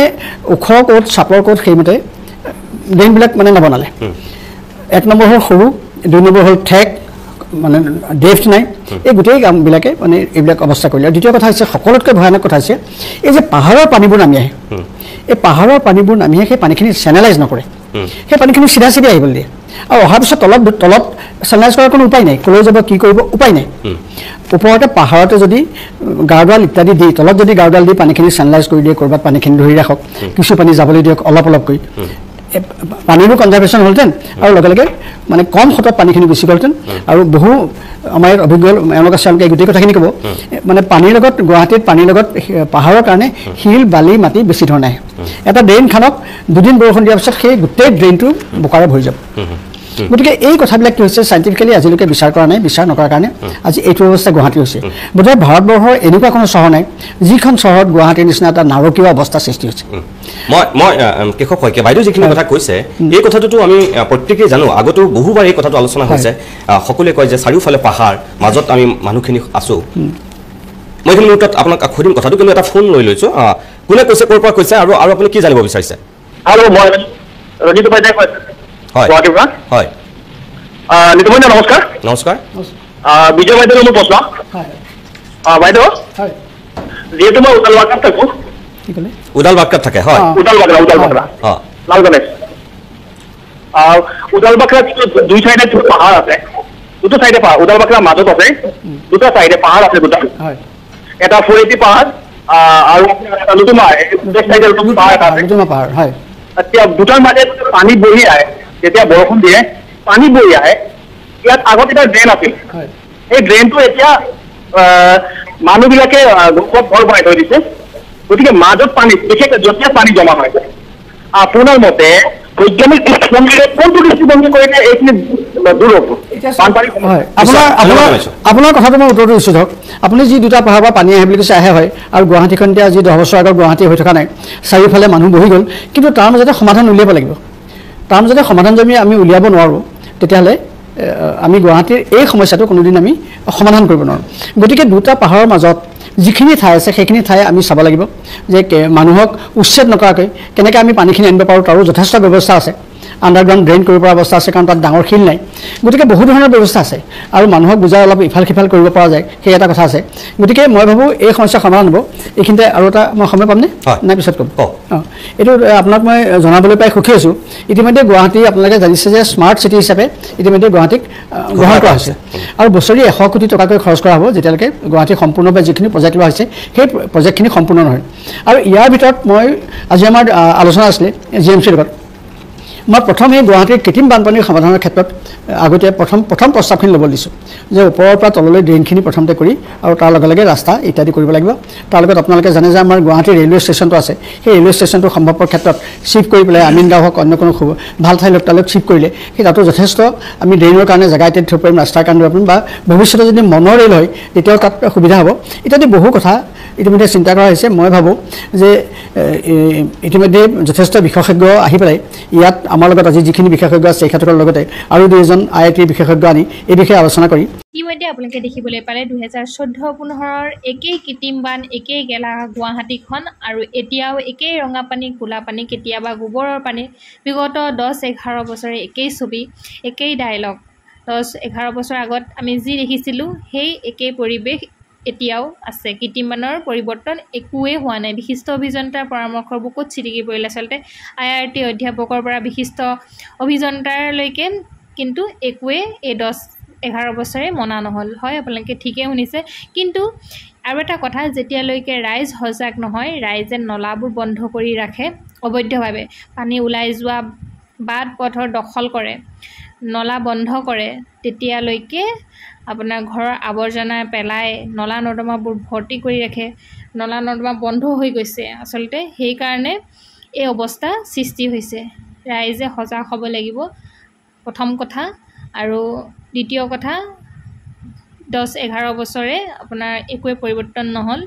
G: ওখ ক'ত চাপৰ ক'ত সেইমতে ড্ৰেইনবিলাক মানে নবনালে ১ নম্বৰ হ'ল সৰু ২ নম্বৰ হ'ল ঠেক মানে ডেফ্ট নাই এই গোটেই কামবিলাকে মানে এইবিলাক অৱস্থা কৰিলে আৰু দ্বিতীয় কথা হৈছে সকলোতকৈ ভয়ানক কথা হৈছে এই যে পাহাৰৰ পানীবোৰ নামি আহে এই পাহাৰৰ পানীবোৰ নামি আহে সেই পানীখিনি চেনেলাইজ নকৰে সেই পানীখিনি চিধা চিধি আহিবলৈ দিয়ে আৰু অহাৰ পিছত তলত চেনেলাইজ কৰাৰ কোনো উপায় নাই ক'লৈ যাব কি কৰিব উপায় নাই ওপৰতে পাহাৰতে যদি গাৰ্ডৱাল ইত্যাদি দি তলত যদি গাৰ্ডৱাল দি পানীখিনি চেনেলাইজ কৰি দিয়ে ক'ৰবাত পানীখিনি ধৰি ৰাখক কিছু পানী যাবলৈ দিয়ক অলপ অলপকৈ পানীৰো কনজাৰ্ভেশ্যন হ'লহেঁতেন আৰু লগে লগে মানে কম সতত পানীখিনি গুচি গ'লহেঁতেন আৰু বহু আমাৰ ইয়াত অভিজ্ঞ এওঁলোক আছে তেওঁলোকে গোটেই কথাখিনি ক'ব মানে পানীৰ লগত গুৱাহাটীত পানীৰ লগত পাহাৰৰ কাৰণে শিল বালি মাটি বেছি ধৰণে আহে এটা ড্ৰেইন খানক ২ দিন বৰষুণ দিয়াৰ পিছত সেই গোটেই ড্ৰেইনটো বোকাৰে ভৰি যাব গতিকে এই কথাবিলাক কি হৈছে চাইণ্টিফিকেলি আজিলৈকে বিচাৰ কৰা নাই বিচাৰ নকৰাৰ কাৰণে আজি এইটো অৱস্থা গুৱাহাটী হৈছে বোধহয় ভাৰতবৰ্ষৰ এনেকুৱা কোনো চহৰ নাই যিখন চহৰত গুৱাহাটীৰ নিচিনা এটা নাৰকীয় অৱস্থা সৃষ্টি হৈছে
A: মই কেশৱ শইকীয়া বাইদেউ যিখিনি কথা কৈছে এই কথাটোতো আমি প্ৰত্যেকেই জানো আগতো বহুবাৰ এই কথাটো আলোচনা হৈছে সকলোৱে কয় যে চাৰিওফালে পাহাৰ মাজত আমি মানুহখিনি আছোঁ মই এইখিনি মুহূৰ্তত আপোনাক সুধিম কথাটো কিন্তু এটা ফোন লৈ লৈছোঁ কোনে কৈছে ক'ৰ পৰা কৈছে আৰু আপুনি কি জানিব বিচাৰিছে
H: হেল্ল' মই ৰঞ্জিত উপাধ্যায় কৈছোঁ গুৱাহাটীৰ পৰা হয় নিতুমণি নমস্কাৰ
A: নমস্কাৰ
H: বিজয় বাইদেউ মোৰ প্ৰশ্ন বাইদেউ যিহেতু মই উদাল বাক্কাত থাকোঁ
A: উদাল বাক্কাত থাকে হয়
H: উদাল বাক্কা লাল গণেশ উদাল বাক্কাত দুই চাইডে যিটো পাহাৰ আছে দুটো চাইডে পাহাৰ উদাল বাক্কাৰ মাজত আছে দুটা চাইডে পাহাৰ আছে দুটা এটা ফৰেটি পাহাৰ আৰু এটা লুটুমা চাইডে পাহাৰ এটা আছে এতিয়া দুটাৰ মাজে পানী বহি আহে যেতিয়া বৰষুণ দিয়ে পানী বহি আহে ইয়াত আগত এটা ড্ৰেইন আছিল সেই ড্ৰেইনটো এতিয়া মানুহবিলাকে ঘৰ বনাই থৈ দিছে গতিকে মাজত পানী বিশেষকৈ যেতিয়া পানী জমা হয় আপোনাৰ মতে বৈজ্ঞানিক দৃষ্টিভংগীৰে কোনটো দৃষ্টিভংগী কৰিলে এইখিনি দূৰ হ'ব
G: আপোনাৰ কথাটো মই উত্তৰটো দিছোঁ ধৰক আপুনি যি দুটা পাহাৰৰ পৰা পানী আহে বুলি কৈছে আহে হয় আৰু গুৱাহাটীখন এতিয়া যি 10 বছৰ আগত গুৱাহাটী হৈ থকা নাই চাৰিওফালে মানুহ বহি গ'ল কিন্তু তাৰ মাজতে সমাধান উলিয়াব লাগিব তাৰ মাজতে সমাধান যদি আমি উলিয়াব নোৱাৰোঁ তেতিয়াহ'লে আমি গুৱাহাটীৰ এই সমস্যাটো কোনোদিন আমি সমাধান কৰিব নোৱাৰোঁ গতিকে দুটা পাহাৰৰ মাজত যিখিনি ঠাই আছে সেইখিনি ঠাই আমি চাব লাগিব যে মানুহক উচ্ছেদ নকৰাকৈ কেনেকৈ আমি পানীখিনি আনিব পাৰোঁ তাৰো যথেষ্ট ব্যৱস্থা আছে আণ্ডাৰগ্ৰাউণ্ড ড্ৰেইন কৰিব পৰা অৱস্থা আছে কাৰণ তাত ডাঙৰ শিল নাই গতিকে বহু ধৰণৰ ব্যৱস্থা আছে আৰু মানুহক বুজাই অলপ ইফাল সিফাল কৰিব পৰা যায় সেই এটা কথা আছে গতিকে মই ভাবোঁ এই সমস্যা সমাধান হ'ব এইখিনিতে আৰু এটা মই সময় পামনে নাই পিছত ক'ম এইটো আপোনাক মই জনাবলৈ পাই সুখী হৈছোঁ ইতিমধ্যে গুৱাহাটী আপোনালোকে জানিছে যে স্মাৰ্ট চিটি হিচাপে ইতিমধ্যে গুৱাহাটীক গ্ৰহণ কৰা হৈছে আৰু বছৰি 100 কোটি টকাকৈ খৰচ কৰা হ'ব যেতিয়ালৈকে গুৱাহাটী সম্পূৰ্ণভাৱে যিখিনি প্ৰজেক্ট লোৱা হৈছে সেই প্ৰজেক্টখিনি সম্পূৰ্ণ নহয় আৰু ইয়াৰ ভিতৰত মই আজি আমাৰ আলোচনা আছিলে জি এম চিৰ লগত মই প্ৰথম এই গুৱাহাটীৰ কৃত্ৰিম বানপানীৰ সমাধানৰ ক্ষেত্ৰত আগতে প্ৰথম প্ৰস্তাৱখিনি ল'ব দিছোঁ যে ওপৰৰ পৰা তললৈ ড্ৰেইনখিনি প্ৰথমতে কৰি আৰু তাৰ লগে লগে ৰাস্তা ইত্যাদি কৰিব লাগিব তাৰ লগত আপোনালোকে জানে যে আমাৰ গুৱাহাটীৰ ৰেলৱে ষ্টেচনটো আছে সেই ৰেলৱে ষ্টেচনটো সম্ভৱপৰ ক্ষেত্ৰত শ্বিফ্ট কৰি পেলাই আমিনগাঁও হওক অন্য কোনো ভাল ঠাই তালৈ শ্বিফ্ট কৰিলে সেই তাতো যথেষ্ট আমি ড্ৰেইনৰ কাৰণে জেগা ইত্যাদি থ'ব পাৰিম ৰাস্তাৰ কাৰণে পাৰিম বা ভৱিষ্যতে যদি মনৰ ৰেল হয় তেতিয়াও তাত সুবিধা হ'ব ইত্যাদি বহু কথা ইতিমধ্যে চিন্তা কৰা হৈছে মই ভাবোঁ যে ইতিমধ্যে যথেষ্ট বিশেষজ্ঞ আহি পেলাই ইয়াত আমাৰ লগত আজি যিখিনি বিশেষজ্ঞ আছে তেখেতৰ লগতে আৰু দুজন IITৰ বিশেষজ্ঞ আনি এই বিষয়ে আলোচনা কৰি
I: ইতিমধ্যে আপোনালোকে দেখিবলৈ পালে 2014-15ৰ একেই কৃত্ৰিম বান একেই গেলা গুৱাহাটীখন আৰু এতিয়াও একেই ৰঙা পানী ক'লা পানী কেতিয়াবা গোবৰৰ পানী বিগত 10-11 বছৰে একেই ছবি একেই ডায়লগ 10-11 বছৰ আগত আমি যি দেখিছিলোঁ সেই একেই পৰিৱেশ এতিয়াও আছে কৃত্ৰিম বানৰ পৰিৱৰ্তন একোৱে হোৱা নাই বিশিষ্ট অভিযন্তাৰ পৰামৰ্শৰ বুকুত ছিটিকি পৰিলে আচলতে IIT অধ্যাপকৰ পৰা বিশিষ্ট অভিযন্তাৰলৈকে কিন্তু একোৱে এই 10-11 বছৰে মনা নহ'ল হয় আপোনালোকে ঠিকেই শুনিছে কিন্তু আৰু এটা কথা যেতিয়ালৈকে ৰাইজ সজাগ নহয় ৰাইজে নলাবোৰ বন্ধ কৰি ৰাখে অবৈধভাৱে পানী ওলাই যোৱা বাট পথৰ দখল কৰে নলা বন্ধ কৰে তেতিয়ালৈকে আপোনাৰ ঘৰৰ আৱৰ্জনা পেলাই নলা নৰ্দমাবোৰ ভৰ্তি কৰি ৰাখে নলা নৰ্দমা বন্ধ হৈ গৈছে আচলতে সেইকাৰণে এই অৱস্থা সৃষ্টি হৈছে ৰাইজে সজাগ হ'ব লাগিব প্ৰথম কথা আৰু দ্বিতীয় কথা 10-11 বছৰে আপোনাৰ একোৱে পৰিৱৰ্তন নহ'ল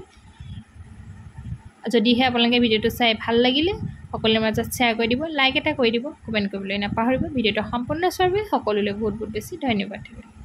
I: যদিহে আপোনালোকে ভিডিঅ'টো চাই ভাল লাগিলে সকলোৰে মাজত শ্বেয়াৰ কৰি দিব লাইক এটা কৰি দিব কমেণ্ট কৰিবলৈ নাপাহৰিব ভিডিঅ'টো সম্পূৰ্ণ চোৱাৰ বাবে সকলোলৈ বহুত বহুত বেছি ধন্যবাদ থাকিল